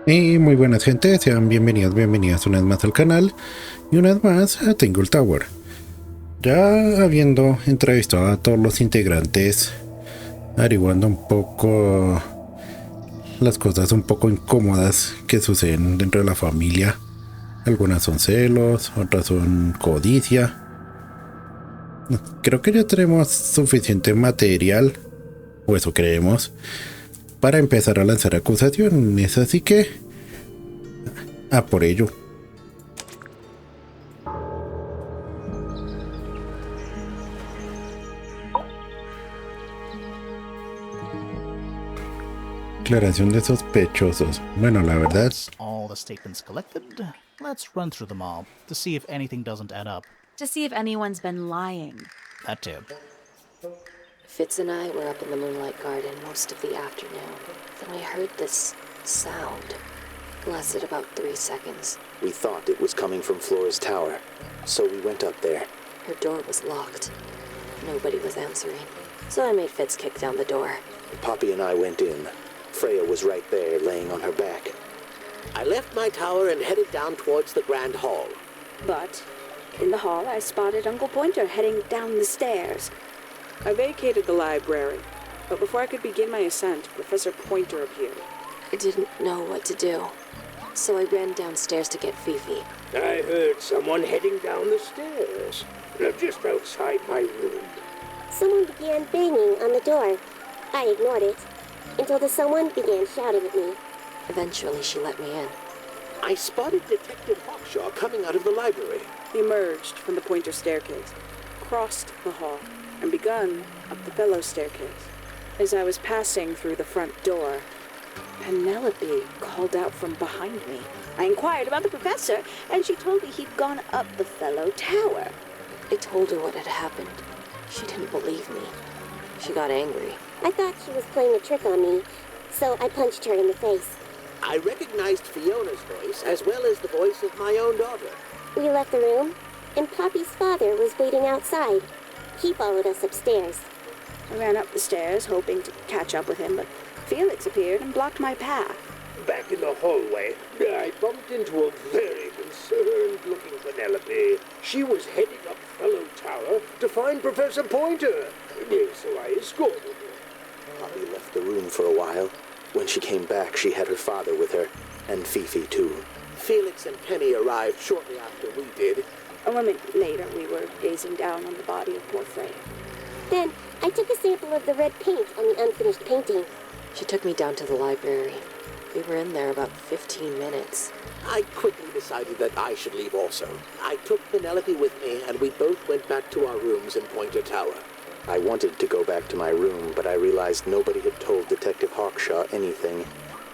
Y muy buenas gente, sean bienvenidos, bienvenidas una vez más al canal y una vez más a Tangle Tower. Ya habiendo entrevistado a todos los integrantes, averiguando un poco las cosas un poco incómodas que suceden dentro de la familia. Algunas son celos, otras son codicia. Creo que ya tenemos suficiente material, o eso creemos, para empezar a lanzar acusaciones, así que a por ello. Declaración de sospechosos. Bueno, la verdad, That's all the statements collected. Let's run through them all to see if anything doesn't add up. To see if anyone's been lying. That too. Fitz and I were up in the Moonlight Garden most of the afternoon. Then we heard this sound. It lasted about 3 seconds. We thought it was coming from Flora's tower, so we went up there. Her door was locked. Nobody was answering. So I made Fitz kick down the door. Poppy and I went in. Freya was right there, laying on her back. I left my tower and headed down towards the Grand Hall. But in the hall, I spotted Uncle Pointer heading down the stairs. I vacated the library, but before I could begin my ascent, Professor Pointer appeared. I didn't know what to do. So I ran downstairs to get Fifi. I heard someone heading down the stairs, just outside my room. Someone began banging on the door. I ignored it, until the someone began shouting at me. Eventually, she let me in. I spotted Detective Hawkshaw coming out of the library. He emerged from the Pointer staircase, crossed the hall, and begun up the fellow staircase. As I was passing through the front door, Penelope called out from behind me. I inquired about the professor, and she told me he'd gone up the fellow tower. I told her what had happened. She didn't believe me. She got angry. I thought she was playing a trick on me, so I punched her in the face. I recognized Fiona's voice as well as the voice of my own daughter. We left the room, and Poppy's father was waiting outside. He followed us upstairs. I ran up the stairs, hoping to catch up with him, but Felix appeared and blocked my path. Back in the hallway, I bumped into a very concerned-looking Penelope. She was heading up Fellow Tower to find Professor Pointer, so I escorted her. Poppy left the room for a while. When she came back, she had her father with her, and Fifi too. Felix and Penny arrived shortly after we did. A moment later, we were gazing down on the body of poor Freya. Then, I took a sample of the red paint on the unfinished painting. She took me down to the library. We were in there about 15 minutes. I quickly decided that I should leave also. I took Penelope with me, and we both went back to our rooms in Pointer Tower. I wanted to go back to my room, but I realized nobody had told Detective Hawkshaw anything.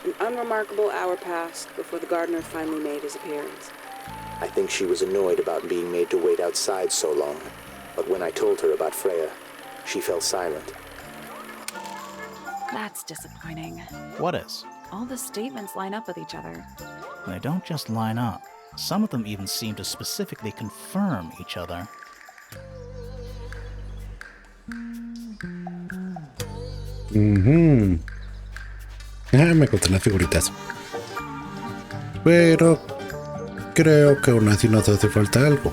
An unremarkable hour passed before the gardener finally made his appearance. I think she was annoyed about being made to wait outside so long. But when I told her about Freya, she fell silent. That's disappointing. What is? All the statements line up with each other. They don't just line up. Some of them even seem to specifically confirm each other. Me gustan las figuritas. Pero creo que aún así nos hace falta algo.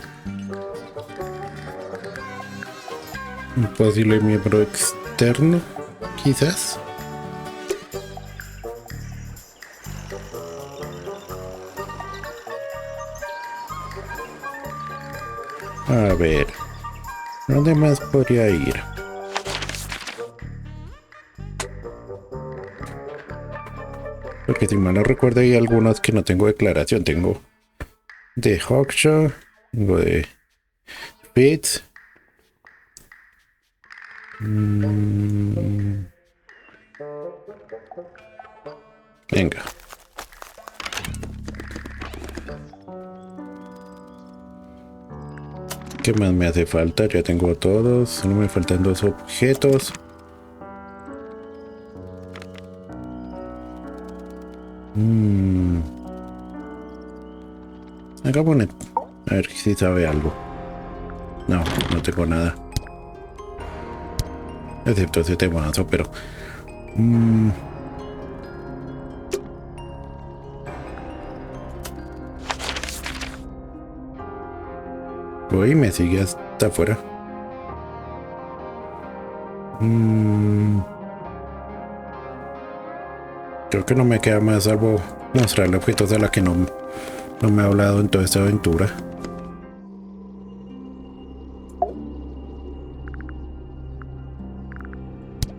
Un posible miembro externo, quizás. A ver, ¿dónde más podría ir? Porque si mal no recuerdo hay algunos que no tengo declaración. Tengo de Hawkshaw, tengo de Fitz. Venga. ¿Qué más me hace falta? Ya tengo todos. Solo me faltan 2 objetos. Hagamos a ver si sabe algo. No, no tengo nada. Excepto ese temazo, pero... Uy, me sigue hasta afuera. Creo que no me queda más salvo mostrarle objetos de la que no me ha hablado en toda esta aventura.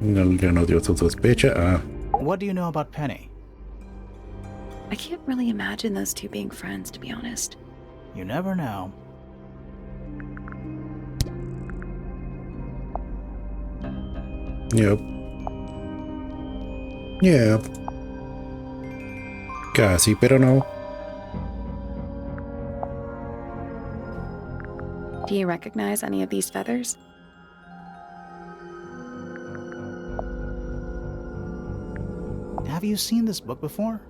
Ya nos dio su sospecha. Ah. What do you know about Penny? I can't really imagine those two being friends, to be honest. You never know. Yep. Yep. Casi, pero no. Do you recognize any of these feathers? Have you seen this book before?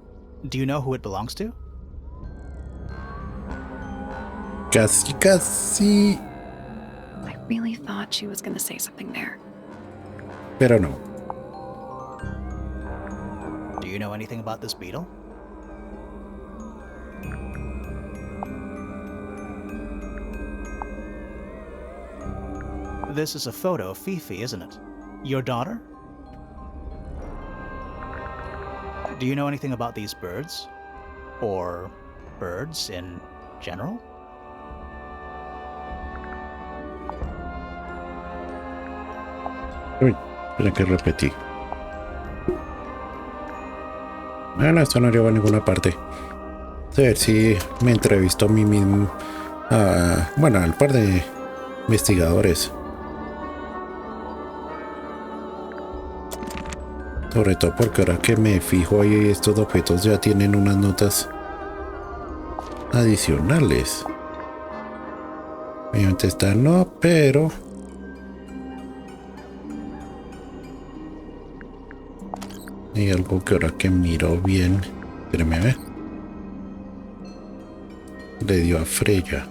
Do you know who it belongs to? Casi, casi. I really thought she was gonna say something there. Pero no. Do you know anything about this beetle? This is a photo of Fifi, isn't it? Your daughter? Do you know anything about these birds? Or birds in general? Uy, espera que repetí. No, esto no lleva a ninguna parte. A ver si me entrevisto a mí mismo. Bueno, al par de investigadores. Sobre todo porque ahora que me fijo ahí, estos objetos ya tienen unas notas adicionales. Obviamente esta no, pero... hay algo que ahora que miro bien... espérame a ver. Le dio a Freya.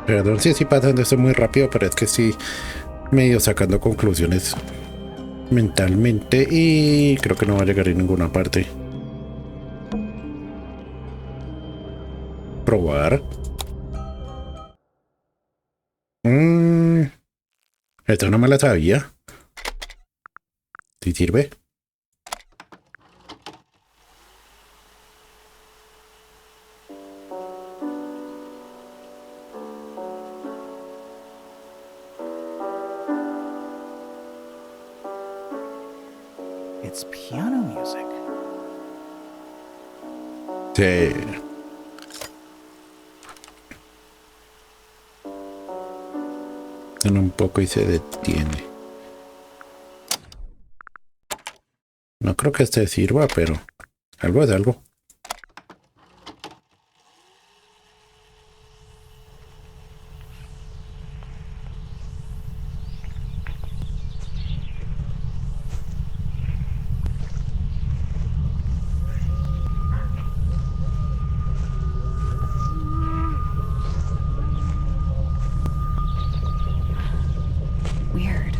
Perdón si pasando esto muy rápido, pero es que sí medio sacando conclusiones mentalmente y creo que no va a llegar a ninguna parte. Probar. Esto no me la sabía. ¿Sí sirve? It's piano music. Sí. En un poco y se detiene. No creo que este sirva, pero algo es algo. Weird.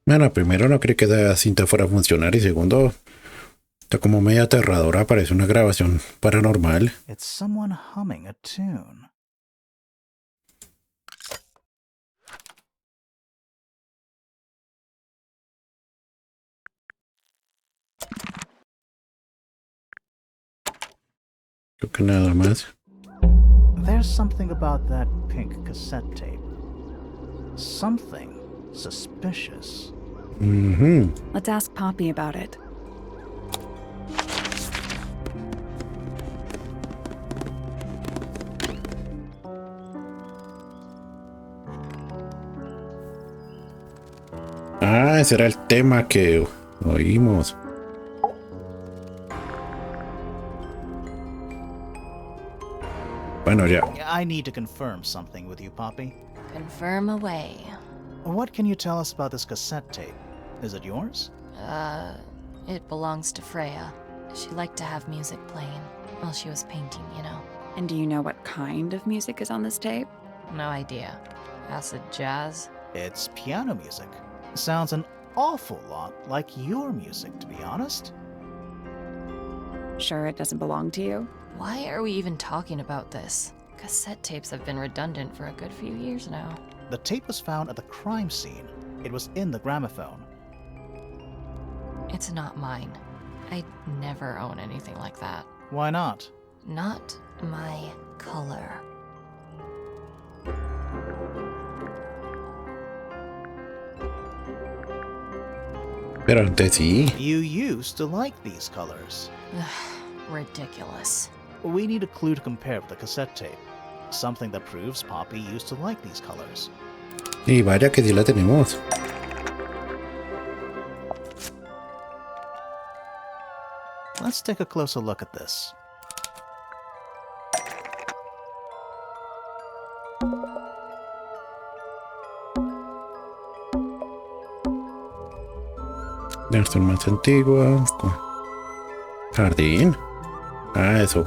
Bueno, primero no creí que esa cinta fuera a funcionar y segundo, está como media aterradora, parece una grabación paranormal. It's someone humming a tune. Creo que nada más. There's something about that pink cassette tape. Something suspicious. Let's ask Poppy about it. Ah, ese era el tema que oímos. Bueno, ya. I need to confirm something with you, Poppy. Confirm away. What can you tell us about this cassette tape? Is it yours? It belongs to Freya. She liked to have music playing while she was painting, you know. And do you know what kind of music is on this tape? No idea. Acid jazz? It's piano music. Sounds an awful lot like your music, to be honest. Sure it doesn't belong to you? Why are we even talking about this? Cassette tapes have been redundant for a good few years now. The tape was found at the crime scene. It was in the gramophone. It's not mine. I'd never own anything like that. Why not? Not my color. Pero antes sí. You used to like these colors. Ridiculous. We need a clue to compare with the cassette tape. Something that proves Poppy used to like these colors. Y vaya que sí la tenemos. Let's take a closer look at this. Esta es más antigua. Jardín. Ah, eso.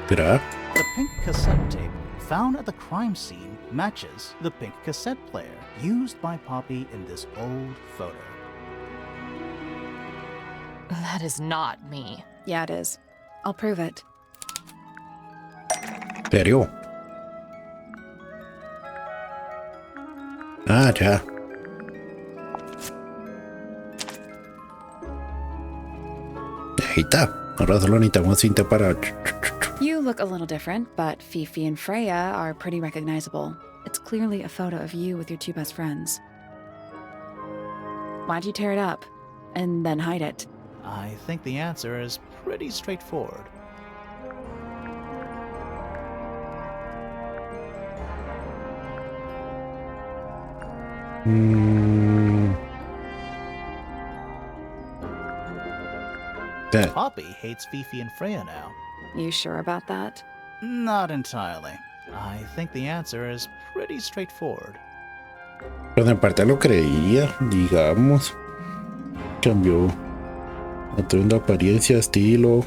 ¿Será? The pink cassette tape found at the crime scene matches the pink cassette player used by Poppy in this old photo. That is not me. Yeah, it is. I'll prove it. ¿Serio? Ah, ya. Ahí está. Ahora solo necesitamos cinta para... You look a little different, but Fifi and Freya are pretty recognizable. It's clearly a photo of you with your two best friends. Why'd you tear it up and then hide it? I think the answer is pretty straightforward. Poppy hates Fifi and Freya now. You sure about that? Not entirely. I think the answer is pretty straightforward. Pues en parte lo creía, digamos. Cambió atuendo, apariencia, estilo.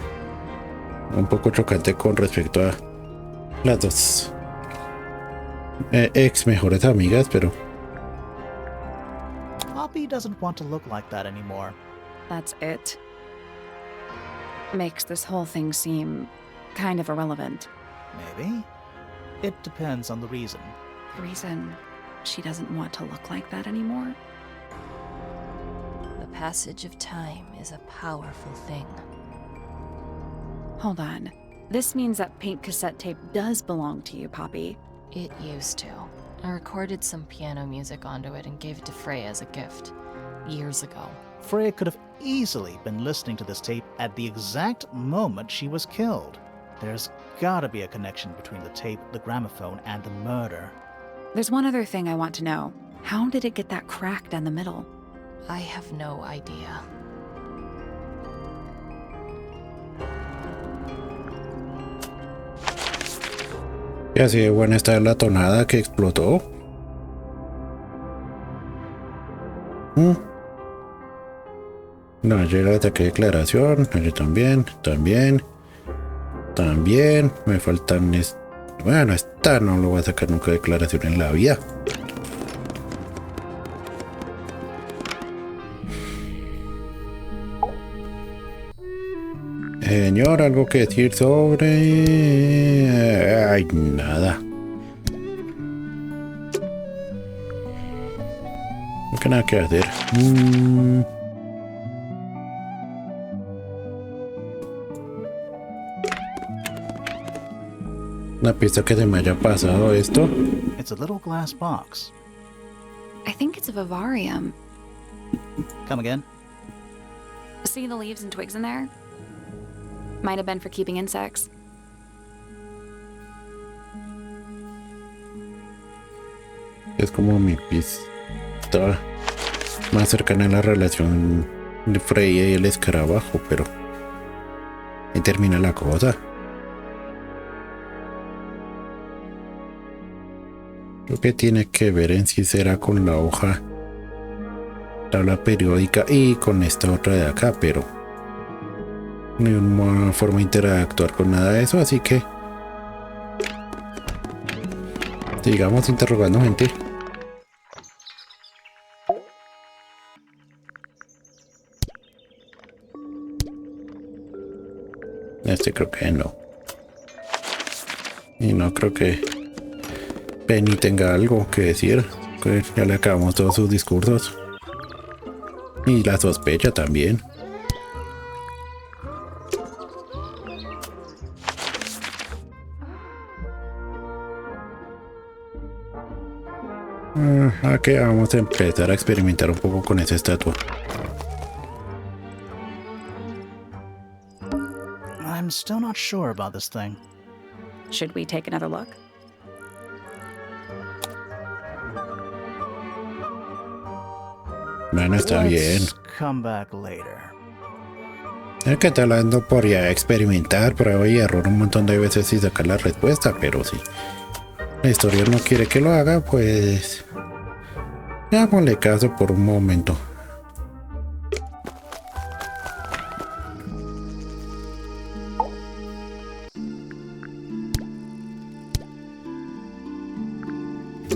Un poco chocante con respecto a las dos ex mejores amigas, pero... Poppy doesn't want to look like that anymore. That's it. Makes this whole thing seem kind of irrelevant. Maybe. It depends on the reason. The reason she doesn't want to look like that anymore? The passage of time is a powerful thing. Hold on. This means that pink cassette tape does belong to you, Poppy. It used to. I recorded some piano music onto it and gave it to Freya as a gift. Years ago. Freya could have easily been listening to this tape at the exact moment she was killed. There's gotta be a connection between the tape, the gramophone, and the murder. There's one other thing I want to know. How did it get that crack down the middle? I have no idea. Y así de buena está la tonada que explotó. No, yo le ataqué declaración. Yo también. Me faltan... Bueno, esta no lo voy a sacar nunca declaración en la vida. Señor, algo que decir sobre... Ay, nada. Que nada que hacer. Una pista que se me haya pasado esto. It's a little glass box. I think it's a vivarium. Come again? See the leaves and twigs in there? Might have been for keeping insects. Es como mi pista más cercana a la relación de Freya y el escarabajo, pero ahí termina la cosa. Lo que tiene que ver en sí será con la hoja, tabla periódica y con esta otra de acá, pero no hay una forma de interactuar con nada de eso, así que sigamos interrogando gente. Este creo que no. Y no creo que Penny tenga algo que decir. Que ya le acabamos todos sus discursos. Y la sospecha también. Aquí vamos a empezar a experimentar un poco con esa estatua. I'm still not sure about this thing. Should we take another look? Bueno, está bien. Let's come back later. El que está hablando podría experimentar, prueba y error un montón de veces y sacar la respuesta, pero si la historia no quiere que lo haga, pues hagámosle caso por un momento.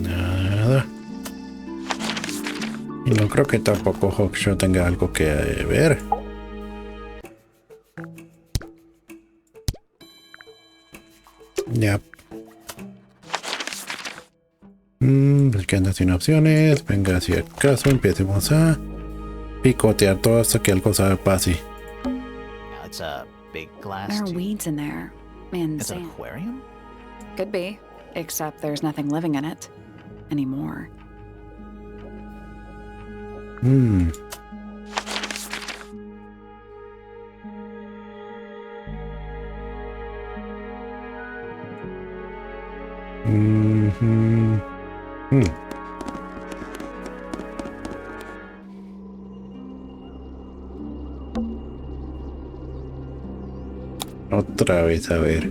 Nada. Y no creo que tampoco Hawkshaw tenga algo que ver. Ya. Pues que anda sin opciones. Venga, si acaso empecemos a picotear todo hasta que algo pase. It's a big glass There are tube. weeds in there. And It's an sand. aquarium? Could be. Except there's nothing living in it. Anymore. Otra vez, a ver.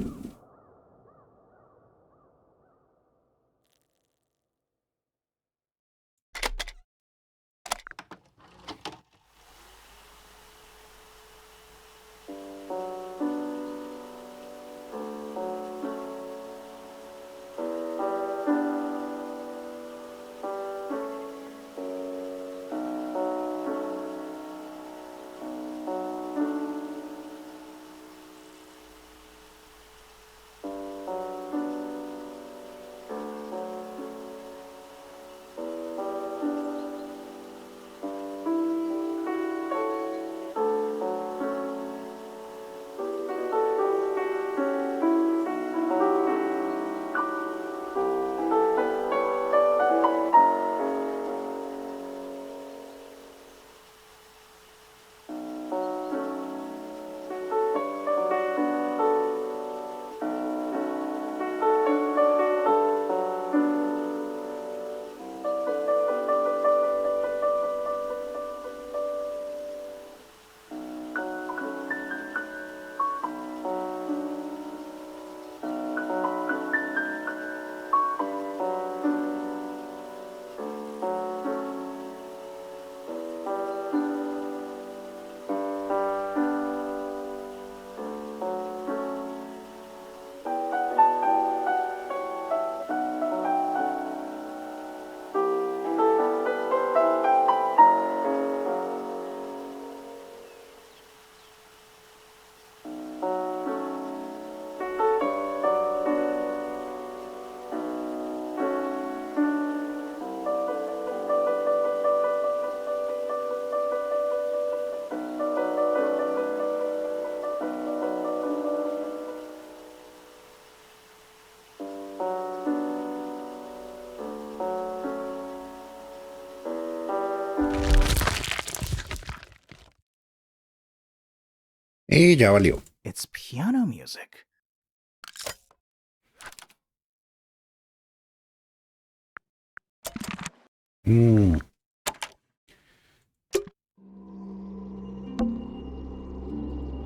Y ya valió. It's piano music. Mm.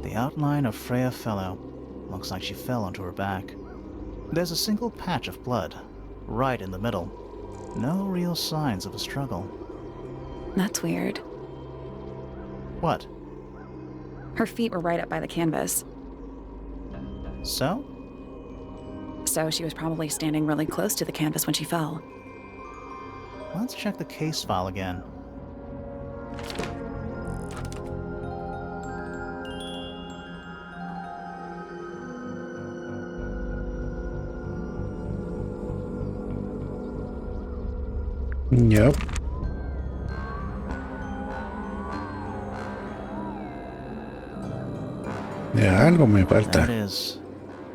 The outline of Freya Fellow. Looks like she fell onto her back. There's a single patch of blood, right in the middle. No real signs of a struggle. That's weird. What? Her feet were right up by the canvas. So? So she was probably standing really close to the canvas when she fell. Let's check the case file again. Yep. Ya, algo me falta. That is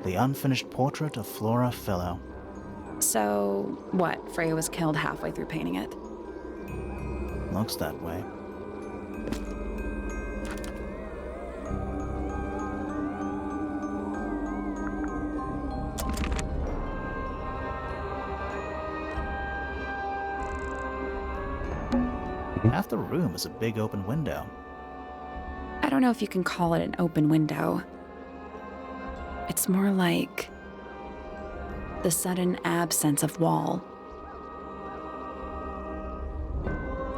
the unfinished portrait of Flora Fellow. So, what? Freya was killed halfway through painting it. Looks that way. Half the room is a big open window. I don't know if you can call it an open window. It's more like the sudden absence of wall.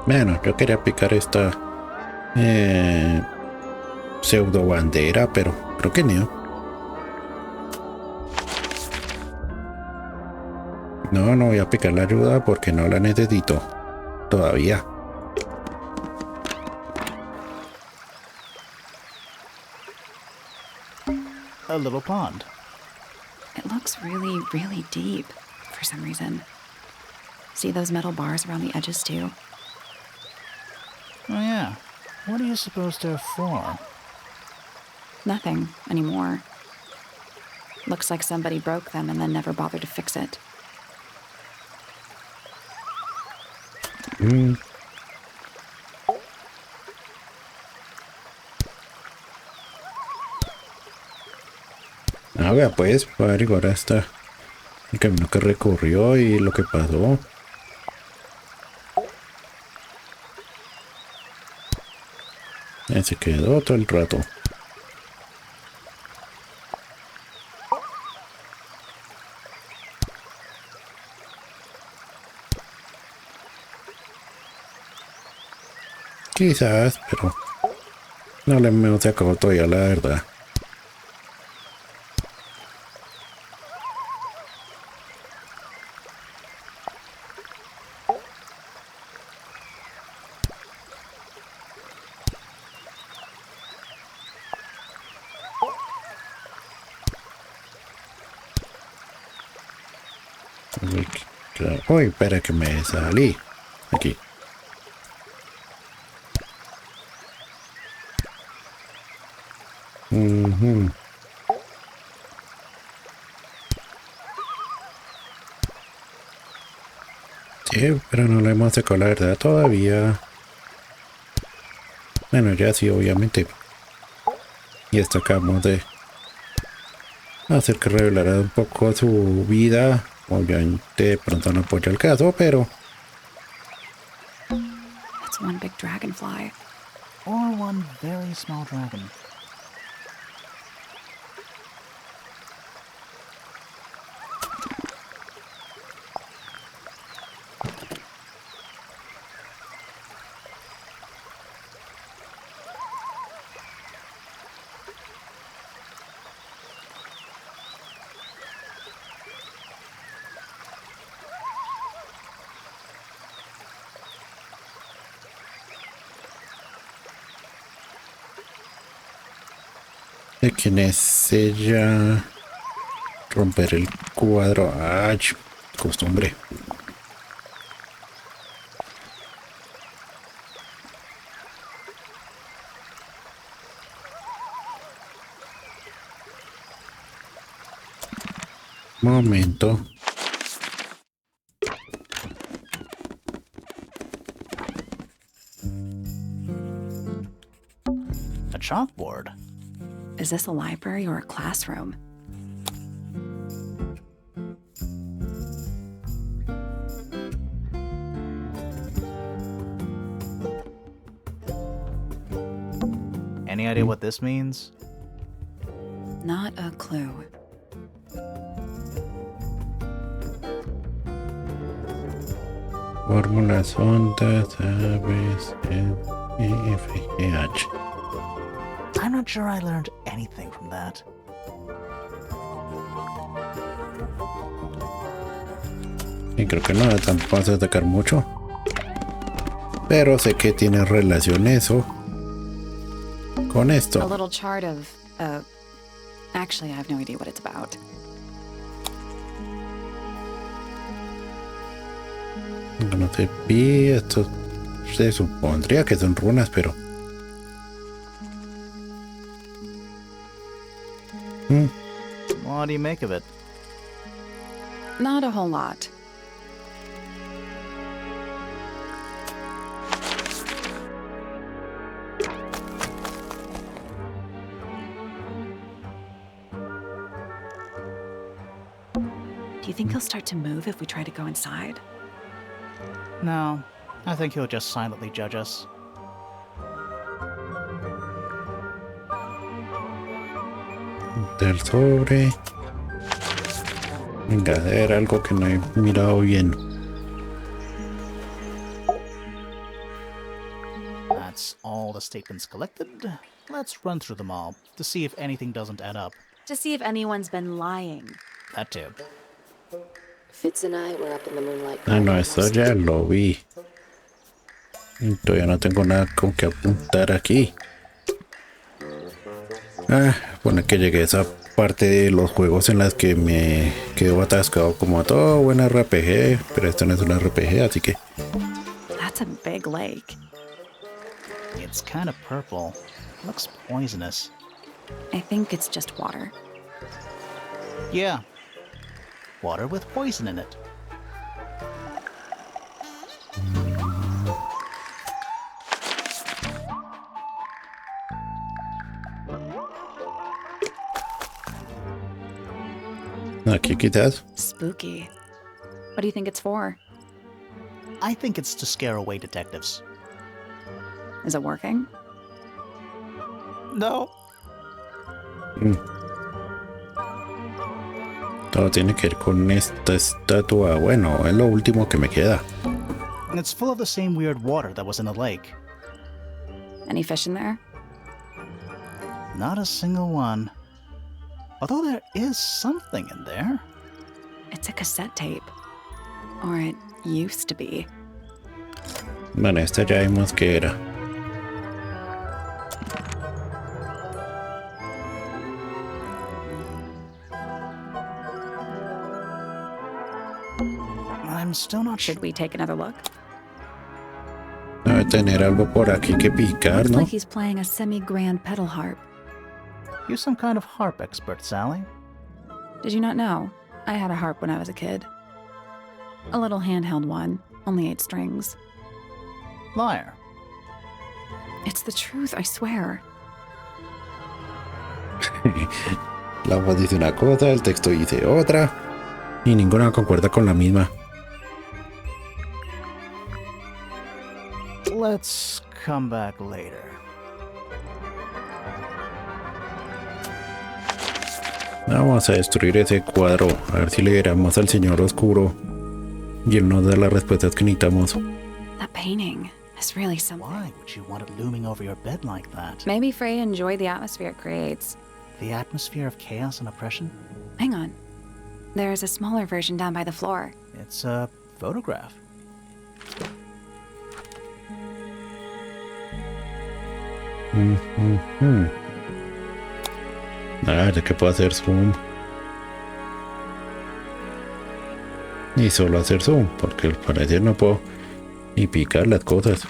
Bueno, yo quería picar esta pseudo bandera, pero creo que no. No voy a picar la ayuda porque no la necesito todavía. A little pond. It looks really, really deep for some reason. See those metal bars around the edges too? Oh yeah. What are you supposed to for? Nothing anymore. Looks like somebody broke them and then never bothered to fix it. A ver, pues, para averiguar hasta el camino que recorrió y lo que pasó. Se quedó todo el rato. Quizás, pero no le hemos sacado todavía la verdad. Uy, espera que me salí. Aquí. Sí, pero no le hemos sacado la verdad todavía. Bueno, ya sí, obviamente. Y esto acabamos de hacer que revelara un poco su vida. Obviamente de pronto no apoya el caso, pero... It's one big dragonfly. Or one very small dragon. ¿De quién es ella? Romper el cuadro. ¡Ay! Costumbre. Momento. A chalkboard. Is this a library or a classroom? Any idea what this means? Not a clue. Fórmulas, ondas, aves, E, F, G, H. I'm not sure I learned anything from that. Y creo que no, tampoco vas a atacar mucho. Pero sé que tiene relación eso con esto. A little chart of, actually, I have no idea what it's about. No te vi, esto se supondría que son runas, pero... What do you make of it? Not a whole lot. Do you think he'll start to move if we try to go inside? No, I think he'll just silently judge us. Del sobre. Venga, era algo que no he mirado bien. That's all the statements collected. Let's run through them all to see if anything doesn't add up. To see if anyone's been lying. That too. Fitz and I were up in the moonlight Ah, no, garden esto most ya lo vi. Y todavía no tengo nada con que apuntar aquí. Ah, bueno, que llegué a esa parte de los juegos en las que me quedo atascado como a todo buen RPG, pero esto no es un RPG, así que... That's a big lake. It's kind of purple. Looks poisonous. I think it's just water. Yeah. Water with poison in it. Aquí quizás. Spooky. What do you think it's for? I think it's to scare away detectives. Is it working? No. Todo tiene que ver con esta estatua. Bueno, es lo último que me queda. It's full of the same weird water that was in the lake. Any fish in there? Not a single one. Although there is something in there. It's a cassette tape. Or it used to be. Bueno, esta ya vimos que era. I'm still not sure. Should we take another look? Debe tener algo por aquí que picar, Looks ¿no? like he's playing a semi-grand pedal harp. You're some kind of harp expert, Sally. Did you not know? I had a harp when I was a kid. A little handheld one, only 8 strings. Liar. It's the truth, I swear. La voz dice una cosa, el texto dice otra, y ninguna concuerda con la misma. Let's come back later. Vamos a destruir ese cuadro, a ver si le damos al señor oscuro y él nos da las respuestas que necesitamos. That painting is really something. Why would you want it looming over your bed like that? Maybe Freya enjoyed the atmosphere it creates. The atmosphere of chaos and oppression? Hang on. There's a smaller version down by the floor. It's a photograph. Ah, ya que puedo hacer zoom. Y solo hacer zoom, porque al parecer no puedo ni picar las cosas.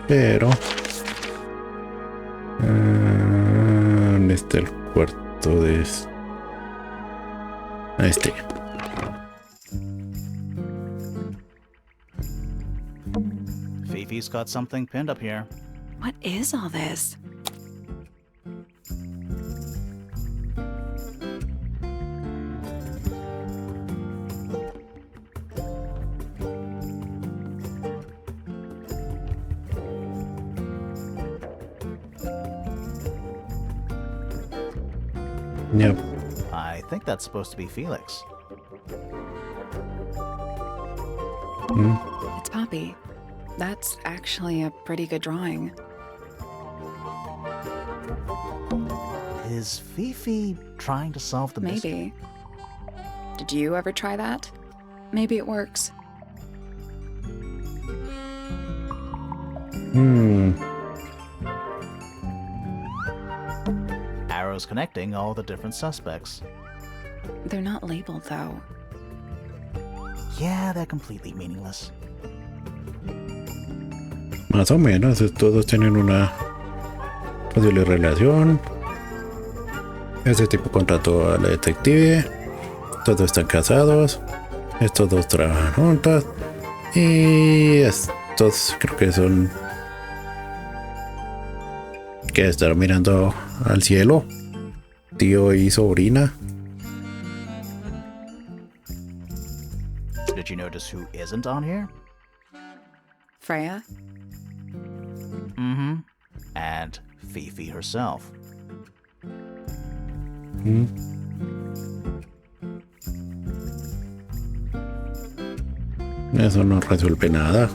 Pero... ¿dónde está el cuarto de... este? Fifi's got something pinned up here. What is all this? Yep. I think that's supposed to be Felix. It's Poppy. That's actually a pretty good drawing. Is Fifi trying to solve the mystery? Maybe. Did you ever try that? Maybe it works. Arrows connecting all the different suspects. They're not labeled, though. Yeah, they're completely meaningless. Más o menos, todos tienen una posible relación. Ese tipo contrató a la detective. Todos están casados. Estos dos trabajan juntos. Y estos creo que son... que están mirando al cielo. Tío y sobrina. Did you notice who isn't on here? Freya? Mm-hmm. And Fifi herself. Eso no resuelve nada.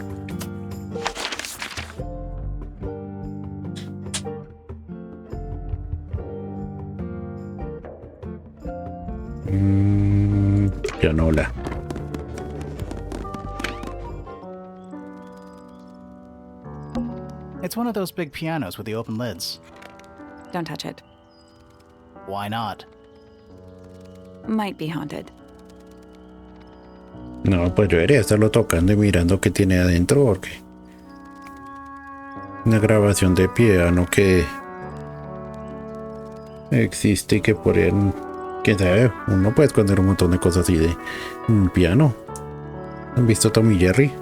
Pianola. It's one of those big pianos with the open lids. Don't touch it. Why not? Might be haunted. No, pues yo debería estarlo tocando y mirando qué tiene adentro, porque una grabación de piano que existe y que podrían, quién sabe, uno puede esconder un montón de cosas así de un piano. ¿Han visto Tom y Jerry?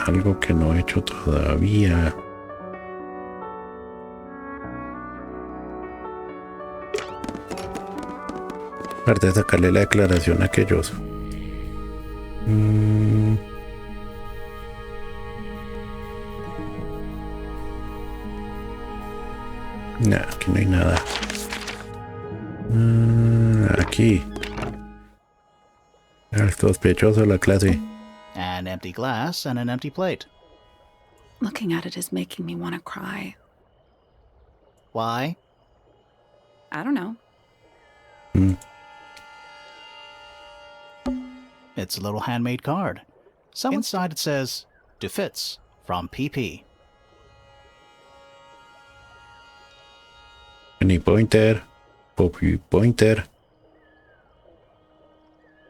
Algo que no he hecho todavía. Aparte de sacarle la declaración a aquellos. Nah, aquí no hay nada. Aquí. El sospechoso de la clase. An empty glass and an empty plate. Looking at it is making me want to cry. Why? I don't know. It's a little handmade card. Inside it says, "To Fitz from PP." Penny Pointer. Poppy Pointer.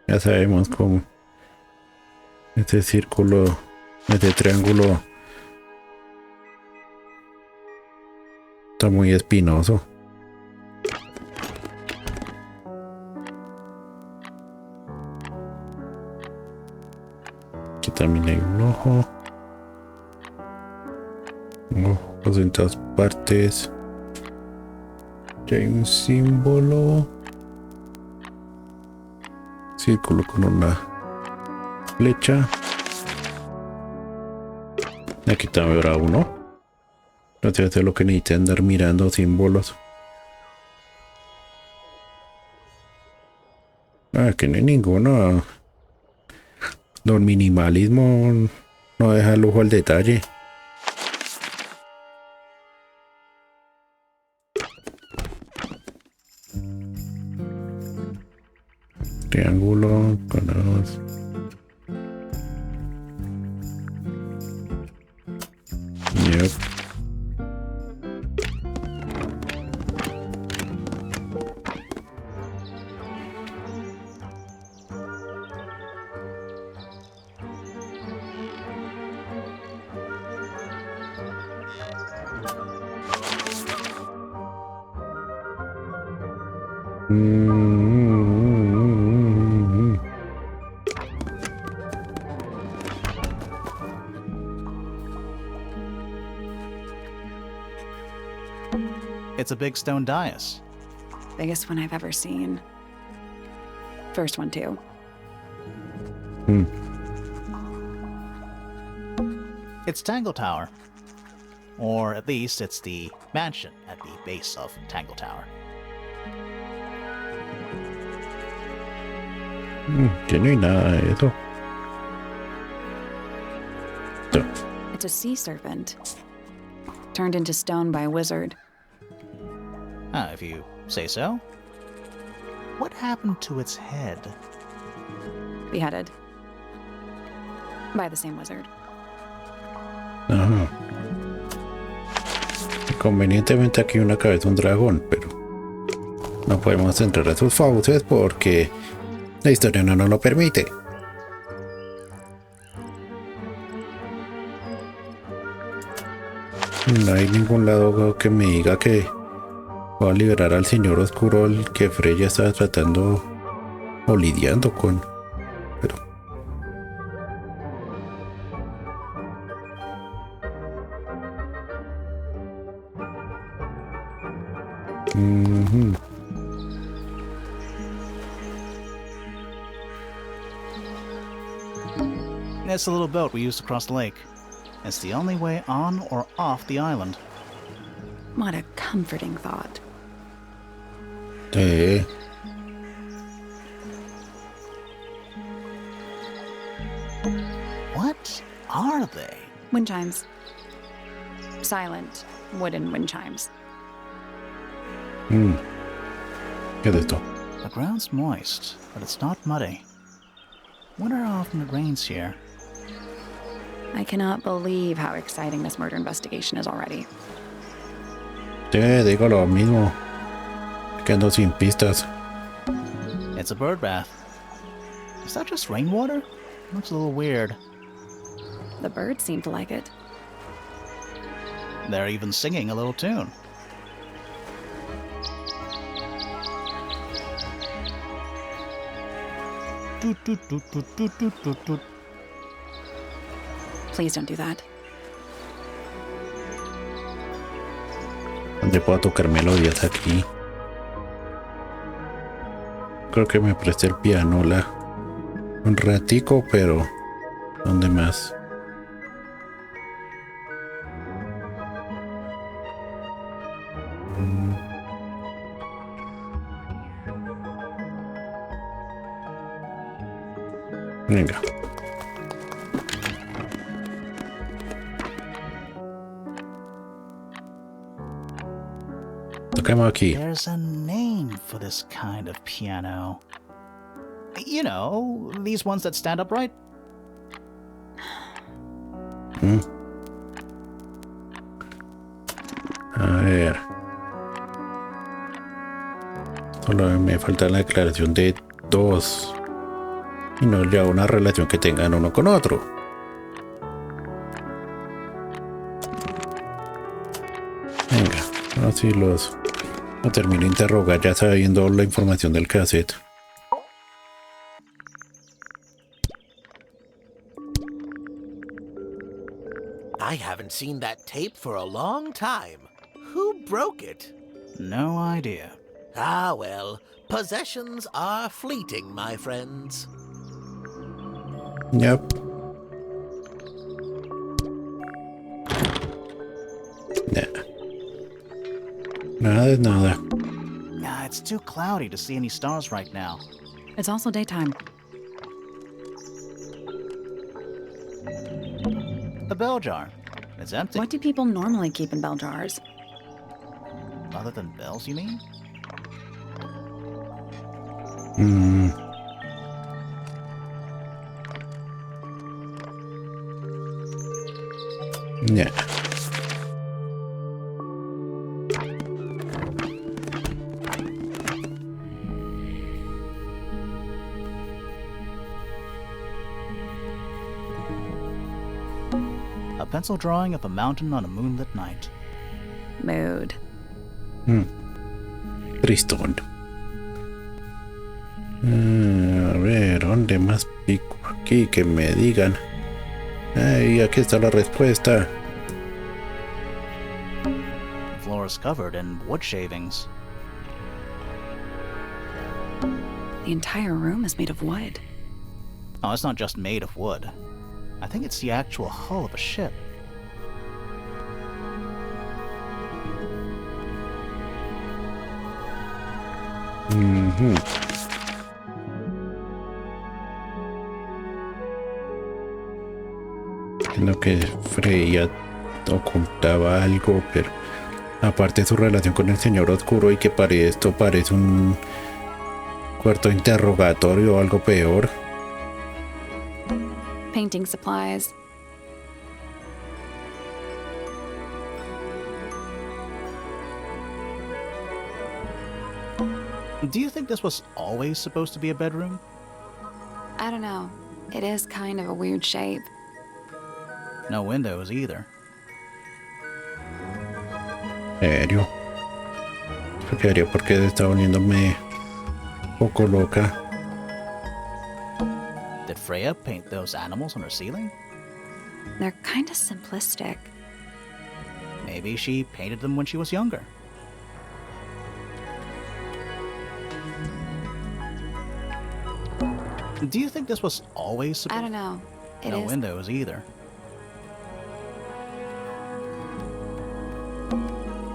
Ya sabemos cómo. Este círculo, este triángulo está muy espinoso. Aquí también hay un ojo. Ojos en todas partes. Aquí hay un símbolo. Círculo con una flecha. Aquí también habrá uno. No sé hacer lo que necesita andar mirando símbolos. Aquí no hay ninguno. El minimalismo no deja lujo al detalle. Triángulo con los... Yep. It's a big stone dais. Biggest one I've ever seen. First one, too. It's Tangle Tower. Or at least it's the mansion at the base of Tangle Tower. Que no hay nada de eso. No. It's a sea serpent. Turned into stone by a wizard. If you say so. What happened to its head? Beheaded. By the same wizard. Ajá. Convenientemente aquí una cabeza un dragón, pero no podemos entrar a sus fauces porque la historia no nos lo permite. No hay ningún lado que me diga que voy a liberar al señor oscuro, el que Freya estaba tratando o lidiando con. Pero It's the little boat we used to cross the lake. It's the only way on or off the island. What a comforting thought. What are they? Wind chimes. Silent wooden wind chimes. ¿Qué es esto? The ground's moist, but it's not muddy. Wonder how often it rains here. I cannot believe how exciting this murder investigation is already. Digo lo mismo. Quedando sin pistas. It's a bird bath. Is that just rainwater? Looks a little weird. The birds seem to like it. They're even singing a little tune. Toot, toot, toot, toot, toot, toot, toot, toot. Please don't do that. ¿Dónde puedo tocar melodías aquí? Creo que me presté el piano un ratico, pero ¿dónde más? Venga. Tocamos aquí. There's a name for this kind of piano. You know, these ones that stand upright. A ver. Solo me falta la declaración de dos. Y no ya una relación que tengan uno con otro. Venga, así lo termino de interrogar ya sabiendo la información del cassette. I haven't seen that tape for a long time. Who broke it? No idea. Ah, well, possessions are fleeting, my friends. Yep. Nah. Nada de nada. It's too cloudy to see any stars right now. It's also daytime. The bell jar. It's empty. What do people normally keep in bell jars? Other than bells, you mean? Yeah. A pencil drawing of a mountain on a moonlit night. Mood. Tristón. A ver, ¿dónde más pico aquí? Que me digan. Ay, aquí está la respuesta. The floor is covered in wood shavings. The entire room is made of wood. Oh, it's not just made of wood. I think it's the actual hull of a ship. En lo que Freya ocultaba algo, pero aparte de su relación con el Señor Oscuro y que esto parece un cuarto interrogatorio o algo peor. Painting supplies. Do you think this was always supposed to be a bedroom? I don't know. It is kind of a weird shape. No windows either. ¿Serio? ¿Eso qué haría? Porque está volviéndome un poco loca. Did Freya paint those animals on her ceiling? They're kind of simplistic. Maybe she painted them when she was younger. Do you think this was always supposed? I don't know. It no is. windows either.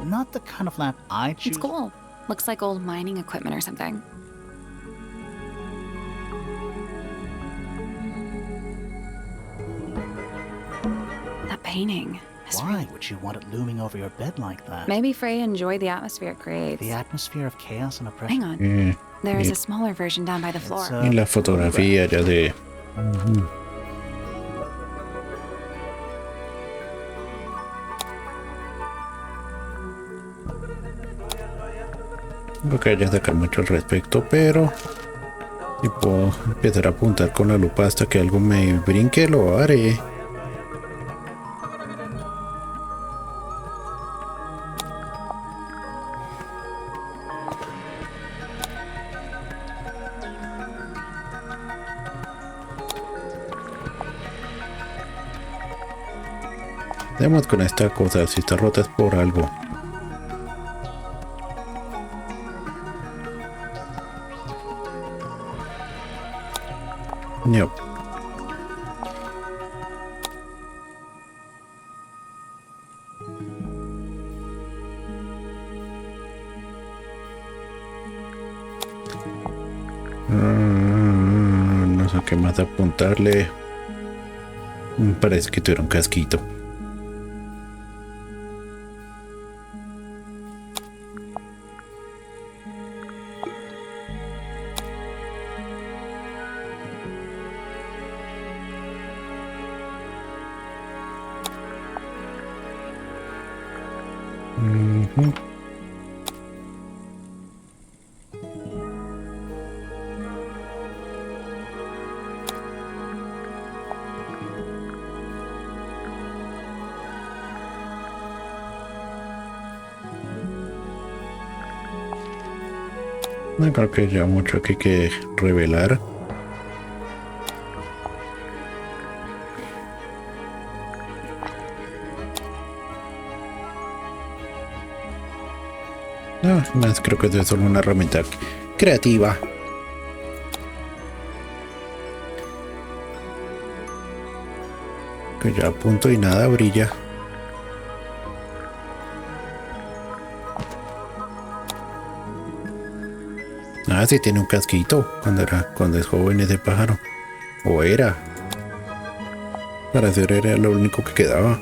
Not the kind of lamp I choose. It's cool. Looks like old mining equipment or something. That painting. Why would you want it looming over your bed like that? Maybe Freya enjoyed the atmosphere it creates. The atmosphere of chaos and oppression. Hang on. There is a smaller version down by the floor. Y la fotografía ya de... No que haya sacar mucho al respecto, pero si puedo empezar a apuntar con la lupa hasta que algo me brinque, lo haré. Demos con esta cosa, si está rota es por algo. No. No sé qué más apuntarle. Parece que tuviera un casquito. No creo que haya mucho que hay que revelar. No, más creo que es solo una herramienta creativa. Que ya apunto y nada brilla. Ah, sí tiene un casquito cuando es joven ese pájaro. O era. Para hacer era lo único que quedaba.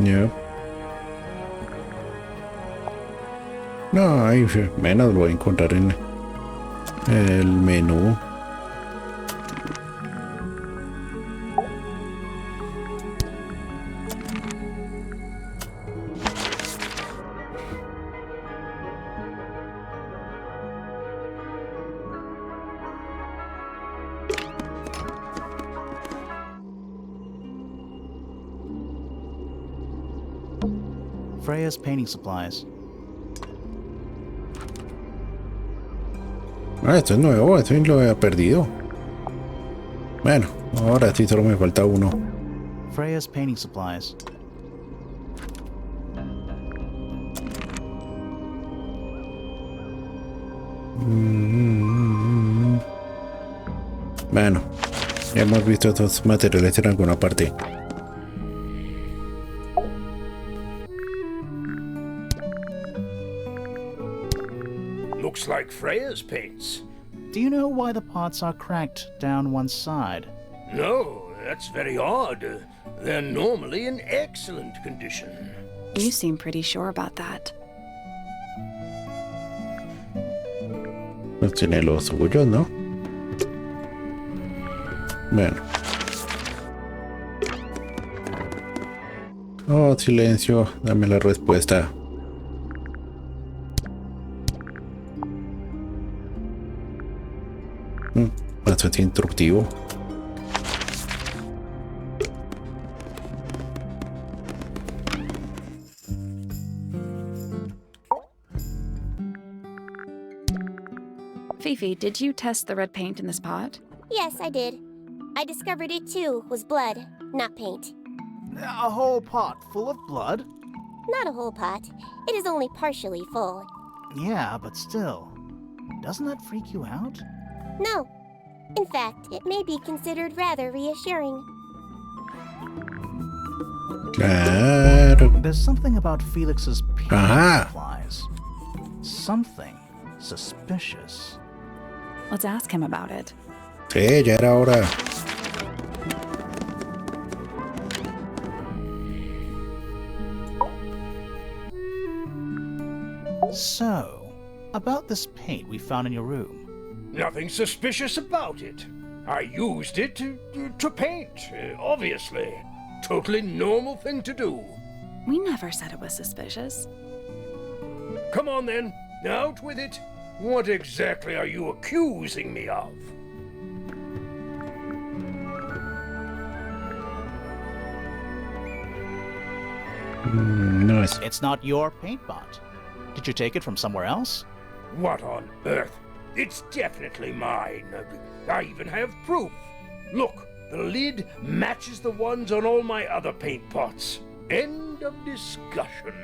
Yep. No, ahí menos lo voy a encontrar en el menú. Freya's painting supplies. Ah, esto es nuevo, esto lo había perdido. Bueno, ahora sí solo me falta uno. Freya's painting supplies. Bueno, ya hemos visto estos materiales en alguna parte. Looks like Freya's paints. Do you know why the pots are cracked down one side? No, that's very odd. They're normally in excellent condition. You seem pretty sure about that. Pues tiene los suyos, ¿no? Bueno. Oh, silencio. Dame la respuesta. Bastante instructivo. Fifi, did you test the red paint in this pot? Yes, I did. I discovered it too was blood, not paint. A whole pot full of blood? Not a whole pot. It is only partially full. Yeah, but still. Doesn't that freak you out? No. In fact, it may be considered rather reassuring. Claro. There's something about Felix's Ajá. supplies. Something suspicious. Let's ask him about it. Sí, ya era hora. So, about this paint we found in your room. Nothing suspicious about it. I used it to paint, obviously. Totally normal thing to do. We never said it was suspicious. Come on then, out with it. What exactly are you accusing me of? No es. It's not your paint pot. Did you take it from somewhere else? What on earth? It's definitely mine. I even have proof. Look, the lid matches the ones on all my other paint pots. End of discussion.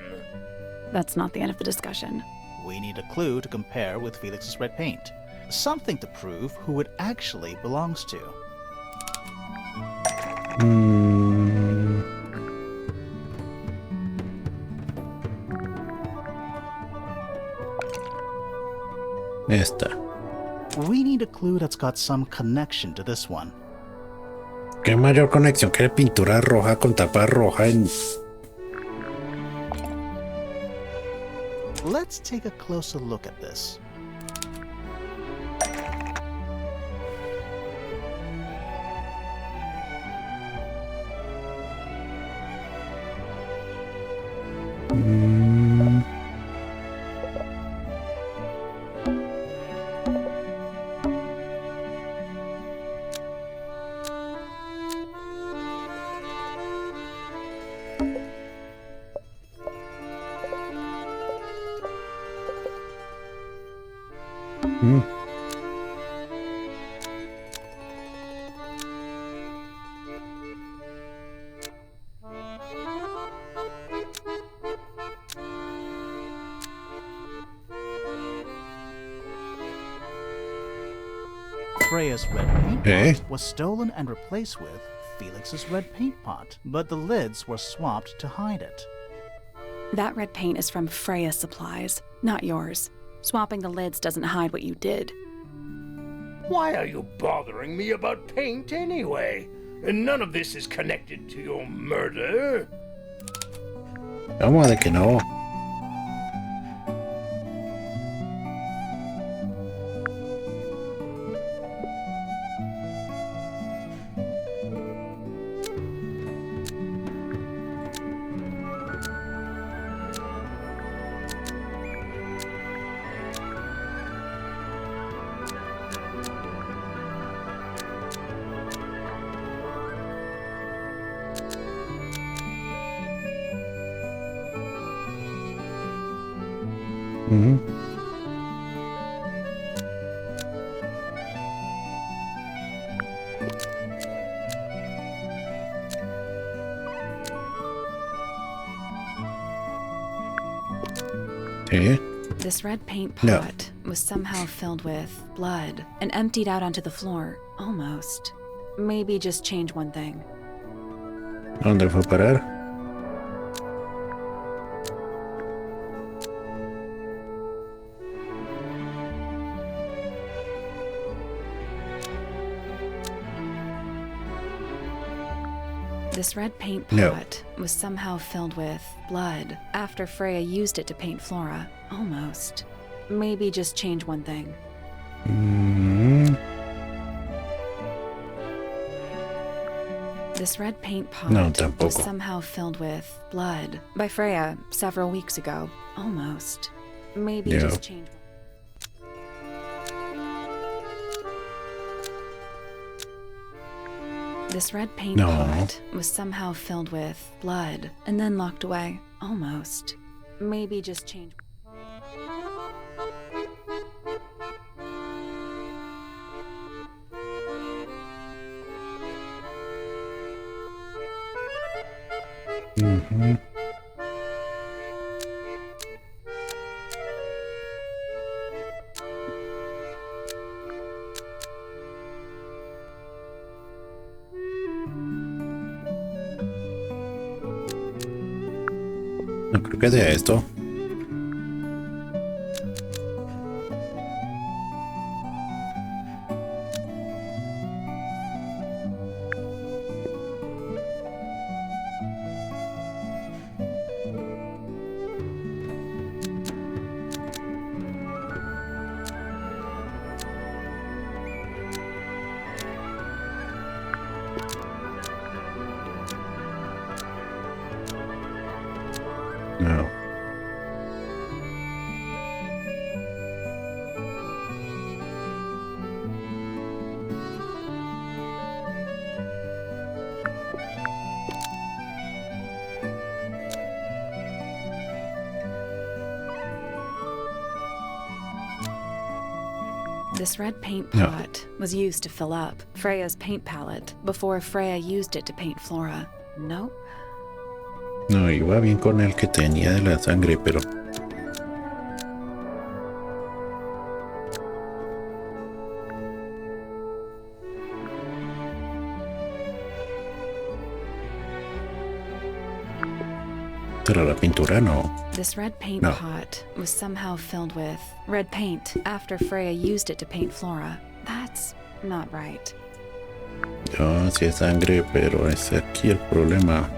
That's not the end of the discussion. We need a clue to compare with Felix's red paint. Something to prove who it actually belongs to. Esta. We need a clue that's got some connection to this one. ¿Qué mayor conexión que pintura roja con tapa roja en... Let's take a closer look at this. Freya's red paint pot was stolen and replaced with Felix's red paint pot, but the lids were swapped to hide it. That red paint is from Freya's supplies, not yours. Swapping the lids doesn't hide what you did. Why are you bothering me about paint anyway? And none of this is connected to your murder. Vamos de que no. ¿Eh? This red paint No. pot was somehow filled with blood and emptied out onto the floor. Almost. Maybe just change one thing. ¿Dónde fue a parar? This red paint No. pot was somehow filled with blood after Freya used it to paint Flora. Almost. Maybe just change one thing. This red paint pot No, was tampoco. somehow filled with blood by Freya several weeks ago. Almost. Maybe Yeah. just change. This red paint No. pot was somehow filled with blood and then locked away. Almost. Maybe just change. Ujú. No creo que sea esto. No. This red paint No. pot was used to fill up Freya's paint palette before Freya used it to paint Flora. Nope. No, iba bien con el que tenía de la sangre, pero... Pero la pintura no. This red paint No. pot was somehow filled with red paint after Freya used it to paint Flora. That's not right. No, sí es sangre, pero es aquí el problema.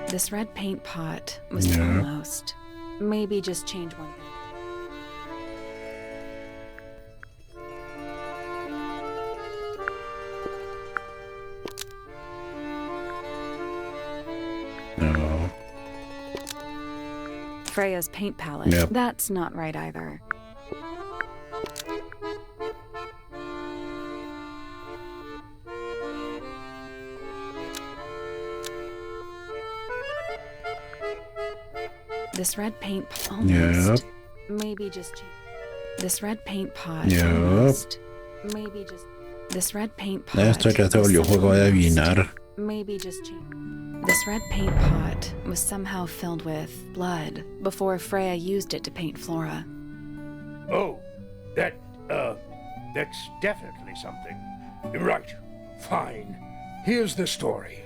This red paint pot was Yeah. almost. Maybe just change one thing. No. Freya's paint palette. Yep. That's not right either. This red paint almost. Maybe just change. This red paint pot. Yep. Almost. Maybe just. This red paint pot. Esto ya se volvió un juego de adivinar. Maybe just change. This red paint pot was somehow filled with blood before Freya used it to paint Flora. Oh, that's definitely something. Right, fine. Here's the story.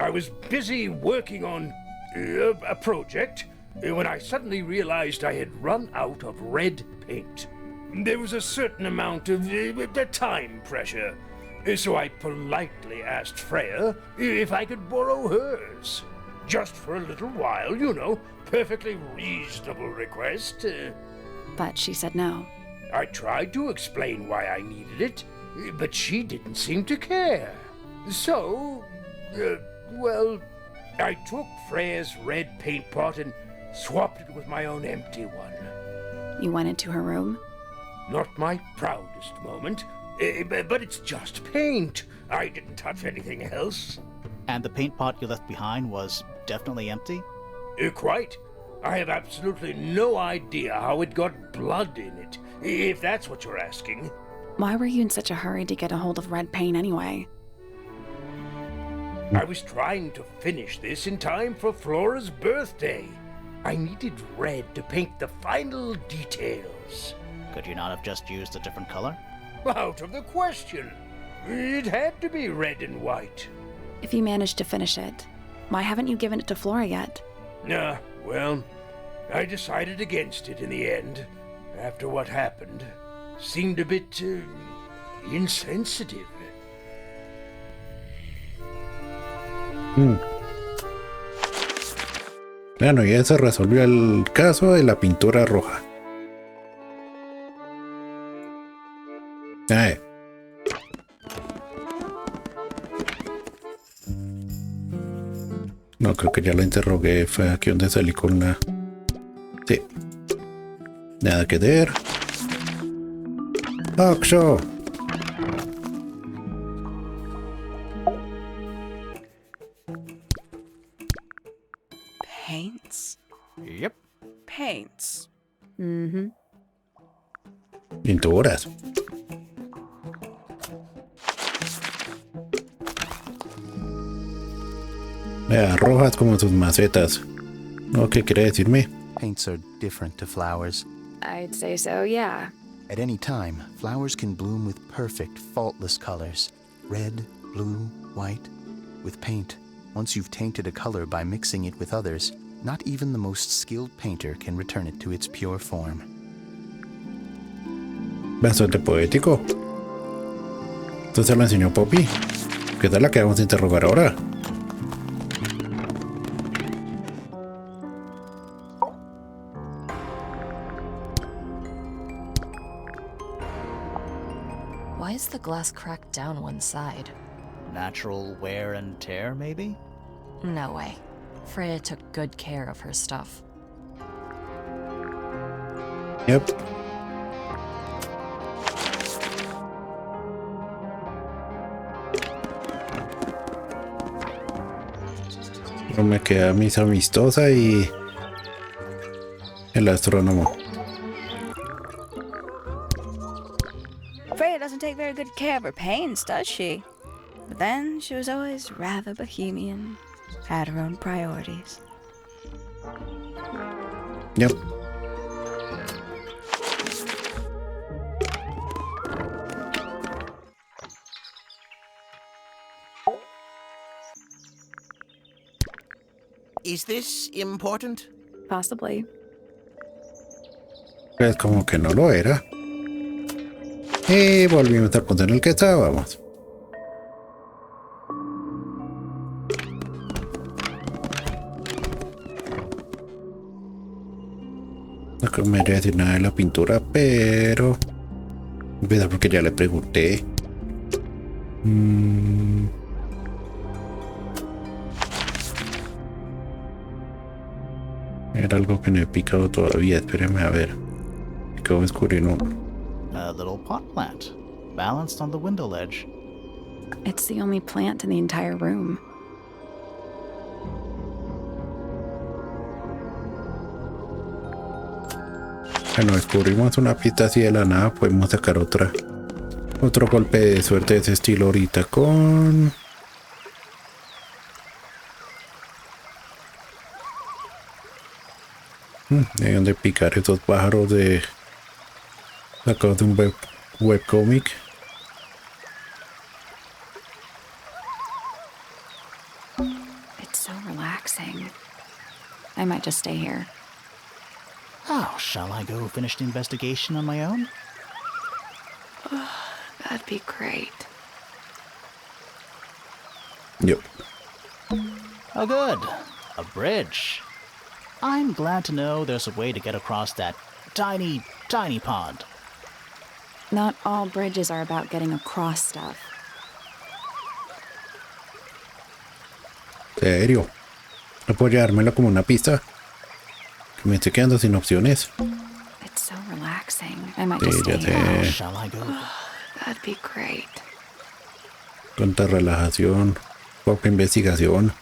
I was busy working on a project when I suddenly realized I had run out of red paint. There was a certain amount of time pressure, so I politely asked Freya if I could borrow hers. Just for a little while, you know, perfectly reasonable request. But she said no. I tried to explain why I needed it, but she didn't seem to care. So, well, I took Freya's red paint pot and swapped it with my own empty one. You went into her room? Not my proudest moment, but it's just paint. I didn't touch anything else. And the paint pot you left behind was definitely empty? Quite. I have absolutely no idea how it got blood in it, if that's what you're asking. Why were you in such a hurry to get a hold of red paint anyway? I was trying to finish this in time for Flora's birthday. I needed red to paint the final details. Could you not have just used a different color? Out of the question. It had to be red and white. If you managed to finish it, why haven't you given it to Flora yet? Well, I decided against it in the end. After what happened, seemed a bit insensitive. Bueno, ya se resolvió el caso de la pintura roja. No, creo que ya la interrogué. Fue aquí donde salí con la... Sí. Nada que ver. ¡Oxo! Paints? Yep. Paints. Mm-hmm. Pinturas. Vea, rojas como sus macetas. ¿No? ¿Qué quiere decirme? Paints are different to flowers. I'd say so, yeah. At any time, flowers can bloom with perfect, faultless colors. Red, blue, white. With paint, once you've tainted a color by mixing it with others, not even the most skilled painter can return it to its pure form. Bastante poético. Esto se lo enseñó Poppy. ¿Qué tal la que vamos a interrogar ahora? Why is the glass cracked down one side? Natural wear and tear, maybe? No way. Freya took good care of her stuff. Yep. No me queda Miss Amistosa y el astrónomo. Freya doesn't take very good care of her paints, does she? But then she was always rather bohemian, had her own priorities. Yep. Is this important? Possibly. Pues como que no lo era. Y volvimos al punto en el que estábamos. No me quería decir nada de la pintura, pero... Cuidado porque ya le pregunté. Era algo que no he picado todavía. Espéreme a ver. Acabo de descubrir uno. A little pot plant, balanced on the window ledge. It's the only plant in the entire room. Bueno, descubrimos una pista así de la nada. Podemos sacar otro golpe de suerte de ese estilo ahorita con... Hay donde picar estos pájaros de... sacados de un webcomic. It's so relaxing. I might just stay here. Oh, shall I go finish the investigation on my own? Oh, that'd be great. Yep. Oh, good. A bridge. I'm glad to know there's a way to get across that tiny, tiny pond. Not all bridges are about getting across stuff. ¿Serio? ¿No puedo llevármelo como una pista? Que me estoy quedando sin opciones. It's so relaxing. I might Sí, just ya stay here. sé. Shall I go? That'd be great. Cuánta relajación. Poca investigación.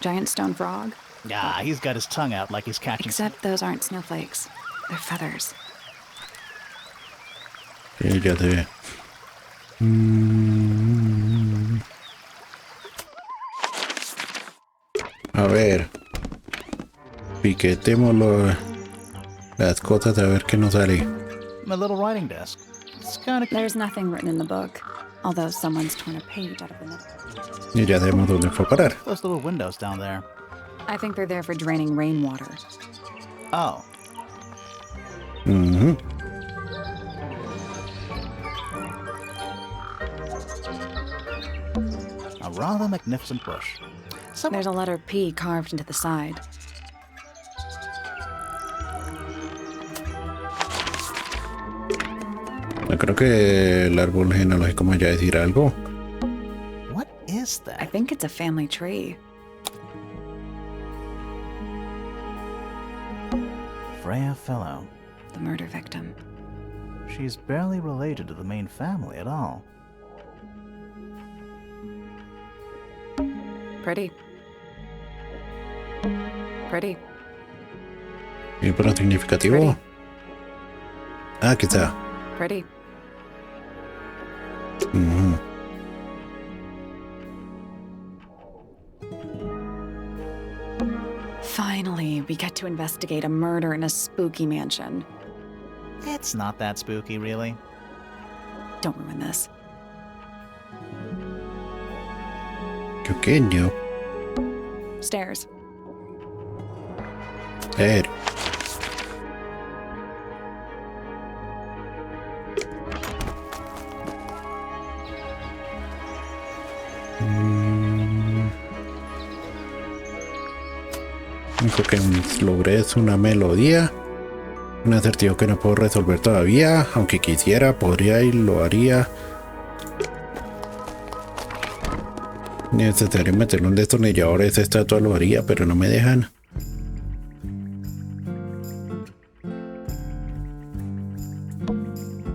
Giant stone frog? Ah, he's got his tongue out like he's catching... Except those aren't snowflakes. They're feathers. Sí, ya se ve. A ver. Piquetemos las cosas a ver qué nos sale. My little writing desk. It's kind of... There's nothing written in the book, although someone's torn a page out of the middle. Y ya sabemos dónde fue a parar. Those little windows down there. I think they're there for draining rainwater. Oh. A rather magnificent bush. There's a letter P carved into the side. Yo creo que el árbol genealógico me vaya a decir algo. What is that? I think it's a family tree. Freya Fellow. The murder victim. She's barely related to the main family at all. Pretty. Pretty. ¿Y para significativo? Pretty. Ah, aquí está. Pretty. Finally, we get to investigate a murder in a spooky mansion. It's not that spooky, really. Don't ruin this. Pequeño. Stairs. Serio. Lo que logré es una melodía. Un acertijo que no puedo resolver todavía. Aunque quisiera, podría y lo haría. Necesario meterle un destornillador a esa estatua, lo haría, pero no me dejan.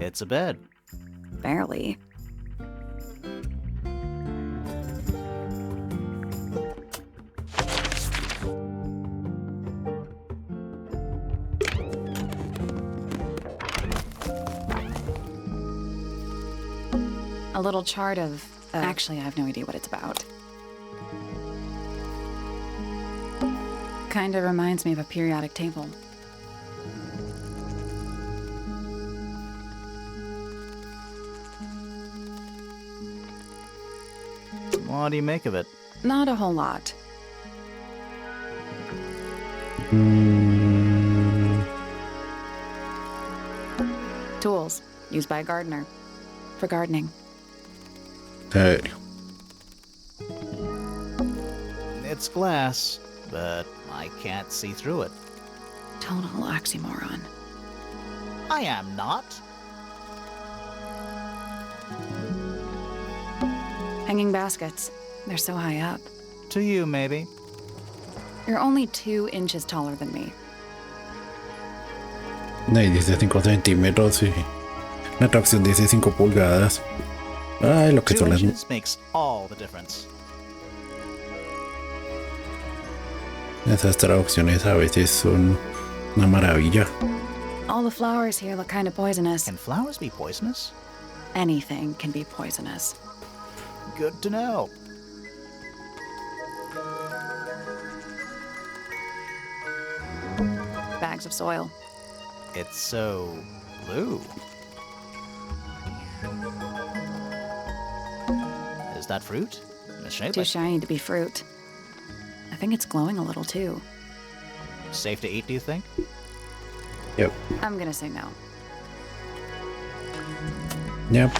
It's a bed. Barely. A little chart of... actually, I have no idea what it's about. Kinda reminds me of a periodic table. What do you make of it? Not a whole lot. Tools, used by a gardener. For gardening. Serio. It's glass, but I can't see through it. Total oxymoron. I am not. Hanging baskets. They're so high up. To you, maybe. You're only 2 inches taller than me. Ahí dice 5 centímetros y la traducción dice 5 pulgadas. Ay, lo que 2 son las... inches makes all the difference. Esas traducciones a veces son una maravilla. All the flowers here look kind of poisonous. Can flowers be poisonous? Anything can be poisonous. Good to know. Bags of soil. It's so blue. Is that fruit? Misshapen. Too shiny to be fruit. I think it's glowing a little too. Safe to eat, do you think? Yep. I'm gonna say no. Yep.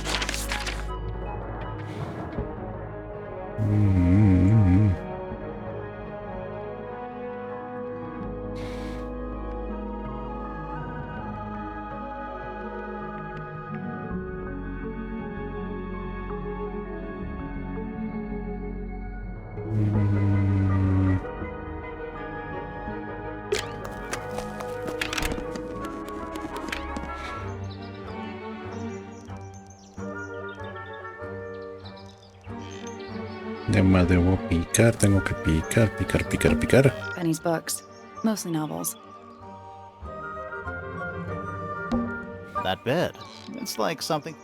Además debo picar, tengo que picar. Penny's books. Mostly novels. That bed. It's like something...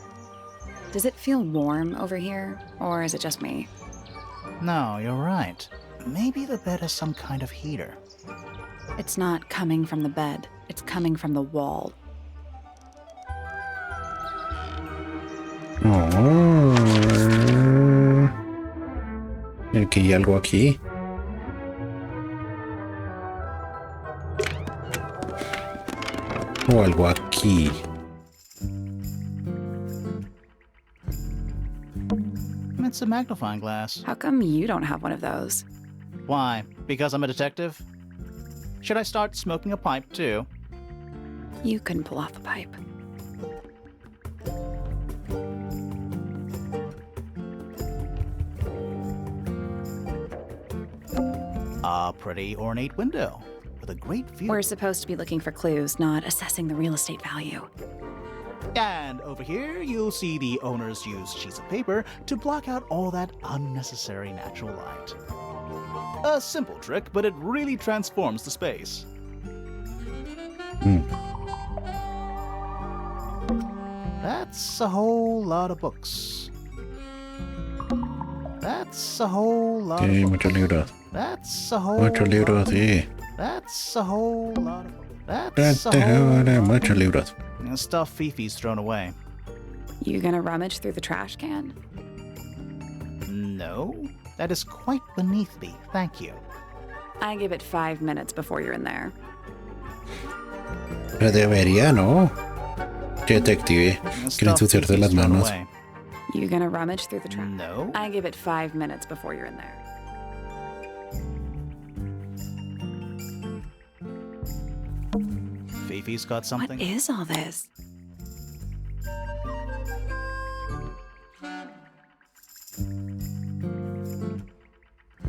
Does it feel warm over here, or is it just me? No, you're right. Maybe the bed has some kind of heater. It's not coming from the bed. It's coming from the wall. Oh. Que hay algo aquí. O algo aquí. It's a magnifying glass. How come you don't have one of those? Why? Because I'm a detective? Should I start smoking a pipe too? You couldn't pull off a pipe. A pretty ornate window with a great view. We're supposed to be looking for clues, not assessing the real estate value. And over here, you'll see the owners use sheets of paper to block out all that unnecessary natural light. A simple trick, but it really transforms the space. That's a whole lot of books. That's a whole lot Sí, of muchos books. libros. That's a whole Muchos libros, lot of sí. That's a whole lot of books. That's a whole lot of Muchos libros. stuff Fifi's thrown away. You gonna rummage through the trash can? No, that is quite beneath me, thank you. I give it 5 minutes before you're in there. Pero debería, ¿no? Detective. Quiere Stuff ensuciarse las Fifi's thrown manos. away. You gonna rummage through the trash? No. I give it 5 minutes before you're in there. Fifi's got something. What is all this?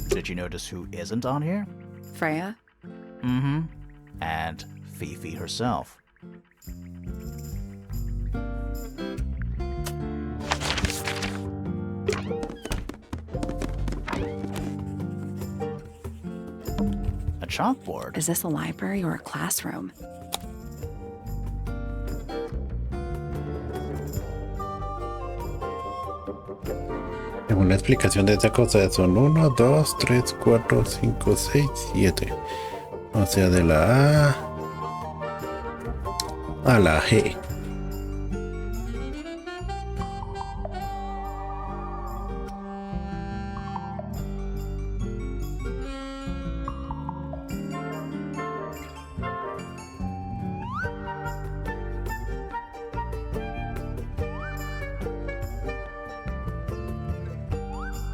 Did you notice who isn't on here? Freya? Mm-hmm. And Fifi herself. A chalkboard. Is this a library or a classroom? Según la explicación de esta cosa, son 1, 2, 3, 4, 5, 6, 7. O sea, de la A a la G.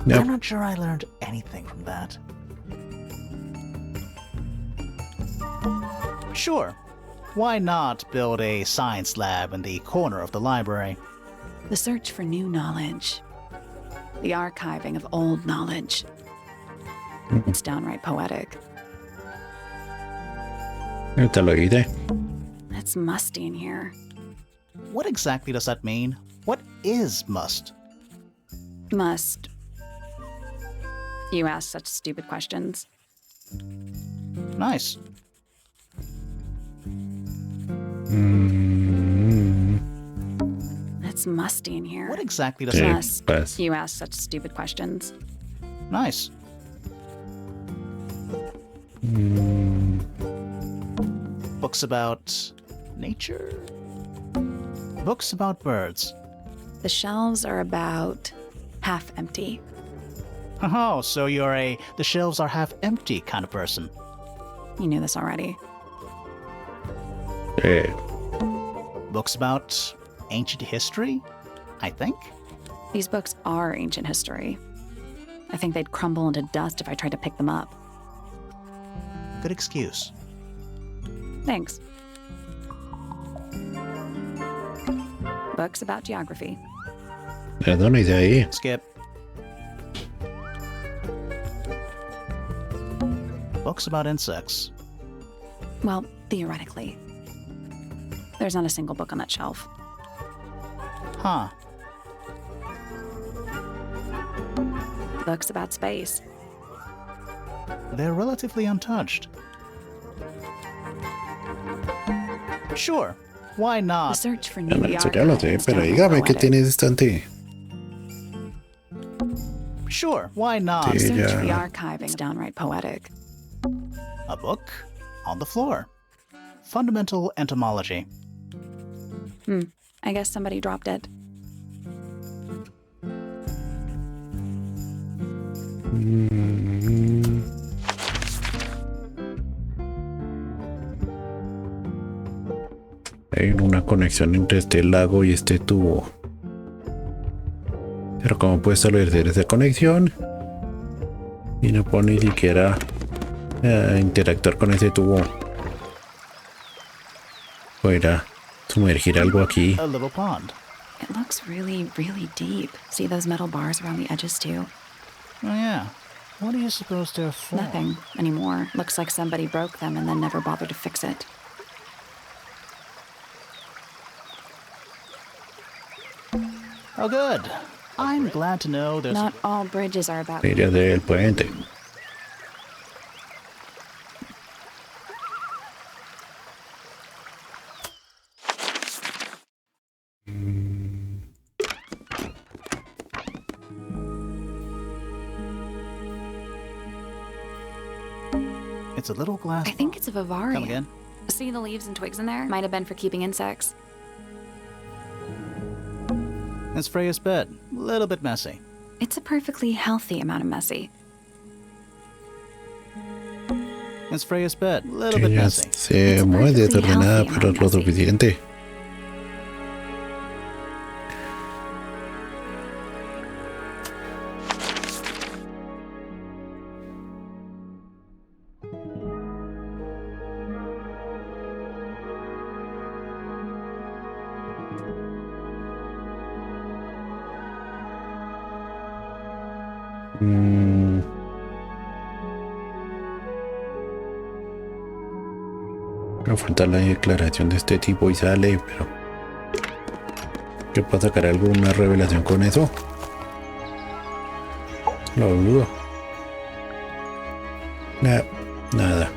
Yep. I'm not sure I learned anything from that. Sure. Why not build a science lab in the corner of the library? The search for new knowledge. The archiving of old knowledge. It's downright poetic. Te lo diré. It's musty in here. What exactly does that mean? What is must? Must. You ask such stupid questions. Nice. It's musty in here. What exactly does that mean? Must. You ask such stupid questions. Nice. Books about nature? Books about birds. The shelves are about half empty. Oh, so you're a the shelves are half empty kind of person. You knew this already. Books about ancient history, I think? These books are ancient history. I think they'd crumble into dust if I tried to pick them up. Good excuse. Thanks. Books about geography. ¿De dónde de ahí? Skip. Books about insects. Well, theoretically. There's not a single book on that shelf. Huh. Books about space. They're relatively untouched. Sure. why The not? search for Bueno, new eso ya lo sé, archives pero downright dígame qué poetic. tiene ese estante. Sure, why not? The Sí, search for the ya. archiving is downright poetic. A book on the floor. Fundamental entomology. I guess somebody dropped it. Hay una conexión entre este lago y este tubo. Pero ¿cómo puede establecer esa conexión? Y no puedo ni siquiera interactuar con ese tubo. Voy a ir a sumergir algo aquí. A little pond. It looks really, really deep. See those metal bars around the edges too? Oh yeah. What are you supposed to for? Nothing anymore. Looks like somebody broke them and then never bothered to fix it. Oh good. I'm glad to know there's Not all bridges are about... Iría del puente. It's a little glass. I think it's a vivarium. Come again? See the leaves and twigs in there? Might have been for keeping insects. It's Freya's bed. A little bit messy. It's a perfectly healthy amount of messy. It's Freya's bed. A little Que bit ya messy. se mueve desordenada, pero es lo suficiente. Me falta la declaración de este tipo y sale, pero ¿qué puedo sacar alguna revelación con eso? Lo dudo. Nada.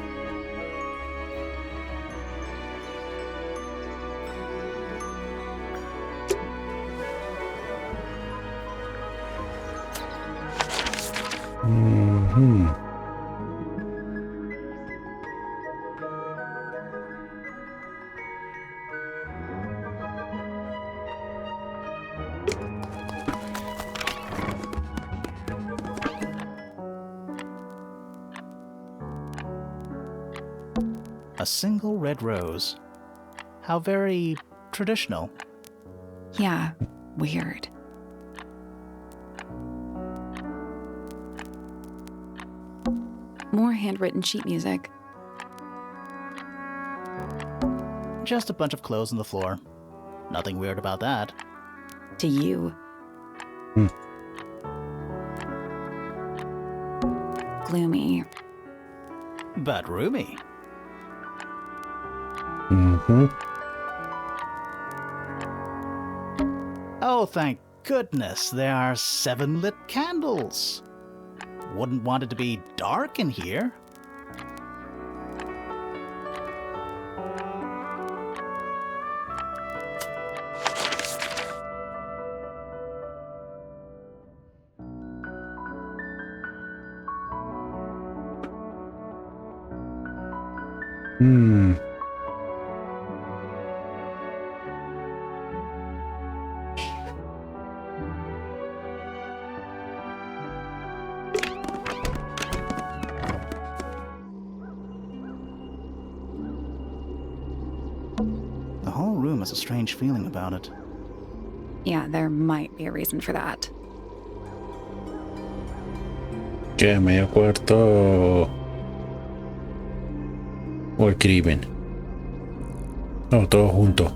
A single red rose. How very traditional. Yeah, weird. More handwritten sheet music. Just a bunch of clothes on the floor. Nothing weird about that. To you. Gloomy. But roomy. Oh, thank goodness, there are 7 lit candles. Wouldn't want it to be dark in here. The whole room has a strange feeling about it. Yeah, there might be a reason for that. ¿Qué? ¿Medio cuarto? ¿O el crimen? No, todo junto.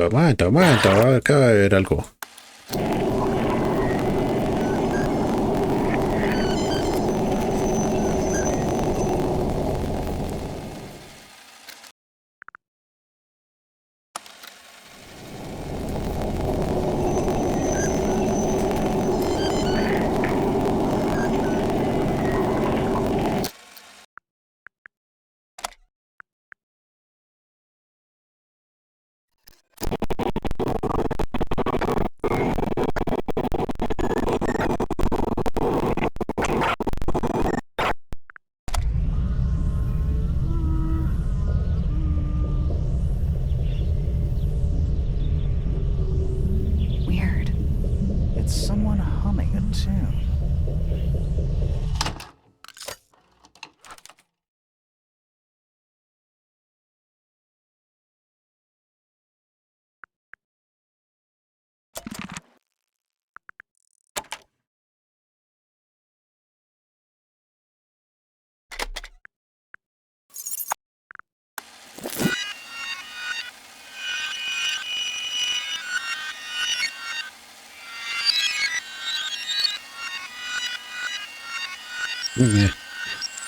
Aguanta. Acaba de haber algo. Weird. It's someone humming a tune.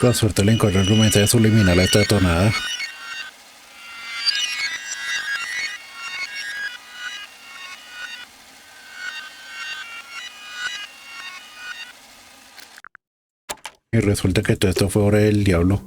Con suerte le encontré el mensaje subliminal a esta tonada. Y resulta que todo esto fue obra del diablo.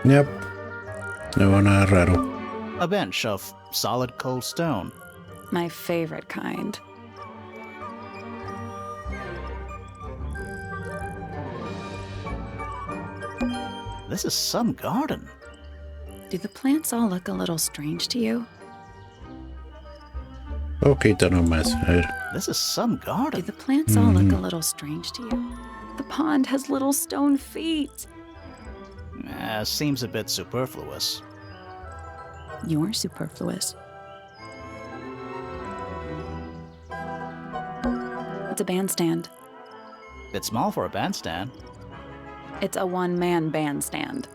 Yep. No veo nada raro. A bench of solid cold stone. My favorite kind. This is some garden. Do the plants all look a little strange to you? Ok, está nomás. A ver. This is some garden. Do the plants all look a little strange to you? The pond has little stone feet. Seems a bit superfluous. You're superfluous. It's a bandstand. Bit small for a bandstand. It's a one-man bandstand.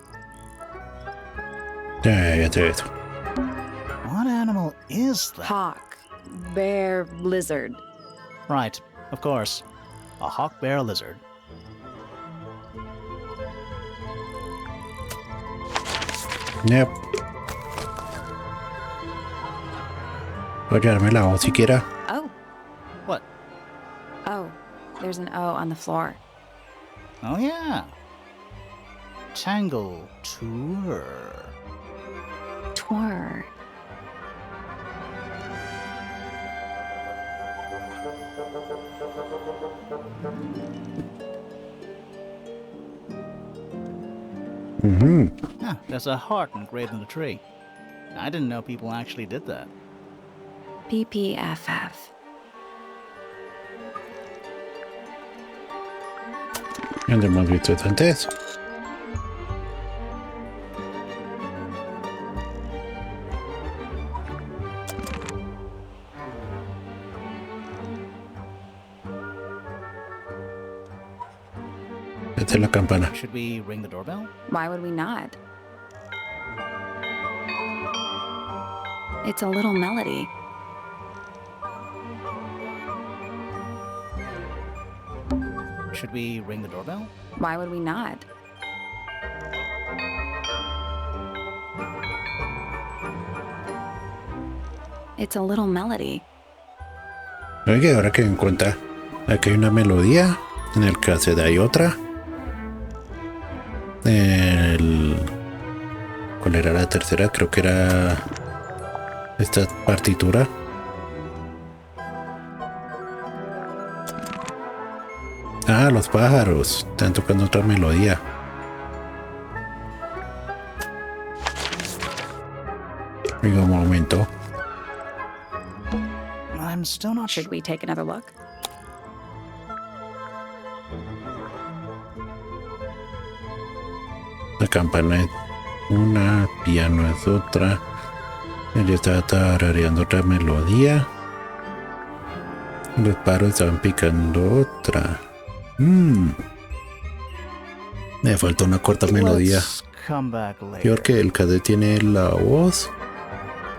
Ya te ves. What animal is that? Hawk, bear, lizard. Right, of course. A hawk bear lizard. Yep. Voy a darme la voz siquiera. Oh. What? Oh, there's an O on the floor. Oh yeah. Tangle Tower. Tour. There's a heart engraved in the tree. I didn't know people actually did that. PPFF. Ya lo hemos visto antes. Esta es la campana. Should we ring the doorbell? Why would we not? It's a little melody. Should we ring the doorbell? Why would we not? It's a little melody. Oye, ahora que me cuenta, aquí hay una melodía, en el cassette hay otra. ¿Cuál era la tercera? Creo que era esta partitura. Ah, los pájaros están tocando otra melodía. Venga, un momento. I'm still not Should we take another look? La campana es una, piano es otra. Ella estaba tarareando otra melodía. Los paros estaban picando otra. Me falta una corta melodía. Let's come back later. Peor que el cadet tiene la voz,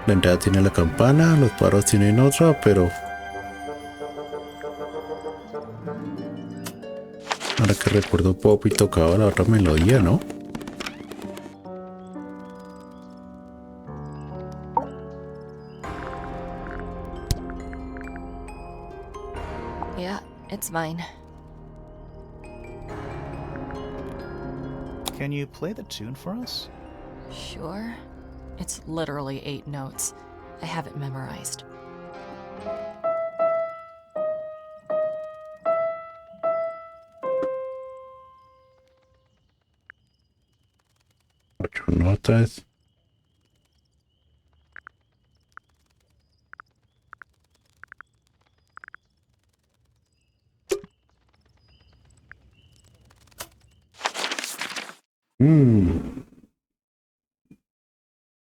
la entrada tiene la campana, los paros tienen otra, pero ahora que recuerdo, Poppy tocaba la otra melodía, ¿no? Yeah, it's mine. Can you play the tune for us? Sure. It's literally 8 notes. I have it memorized. Ocho notas.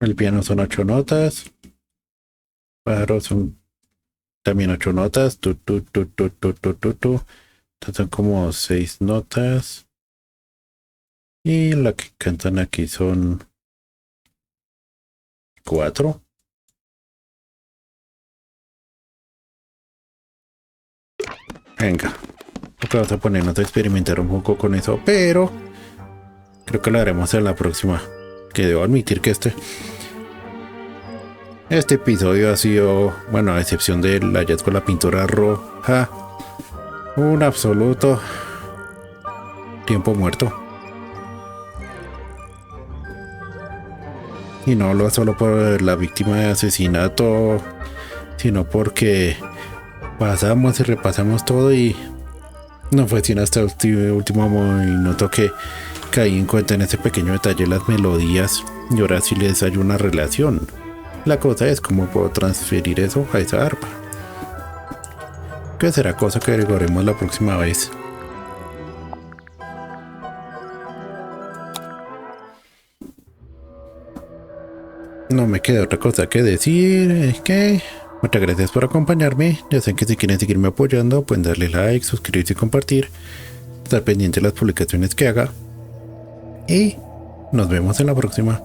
El piano son 8 notas. Paros son también 8 notas. Tu. Estas son como 6 notas. Y la que cantan aquí son 4. Venga. Vamos a ponernos a experimentar un poco con eso, pero creo que lo haremos en la próxima. Que debo admitir que este episodio ha sido, bueno, a excepción del hallazgo de la pintura roja, un absoluto tiempo muerto. Y no lo solo por la víctima de asesinato, sino porque pasamos y repasamos todo y no fue sino hasta el último minuto que caí en cuenta en ese pequeño detalle las melodías y ahora sí les hay una relación. La cosa es cómo puedo transferir eso a esa arpa. Que será cosa que agregaremos la próxima vez. No me queda otra cosa que decir, es que muchas gracias por acompañarme. Ya saben que si quieren seguirme apoyando pueden darle like, suscribirse y compartir, estar pendiente de las publicaciones que haga y nos vemos en la próxima.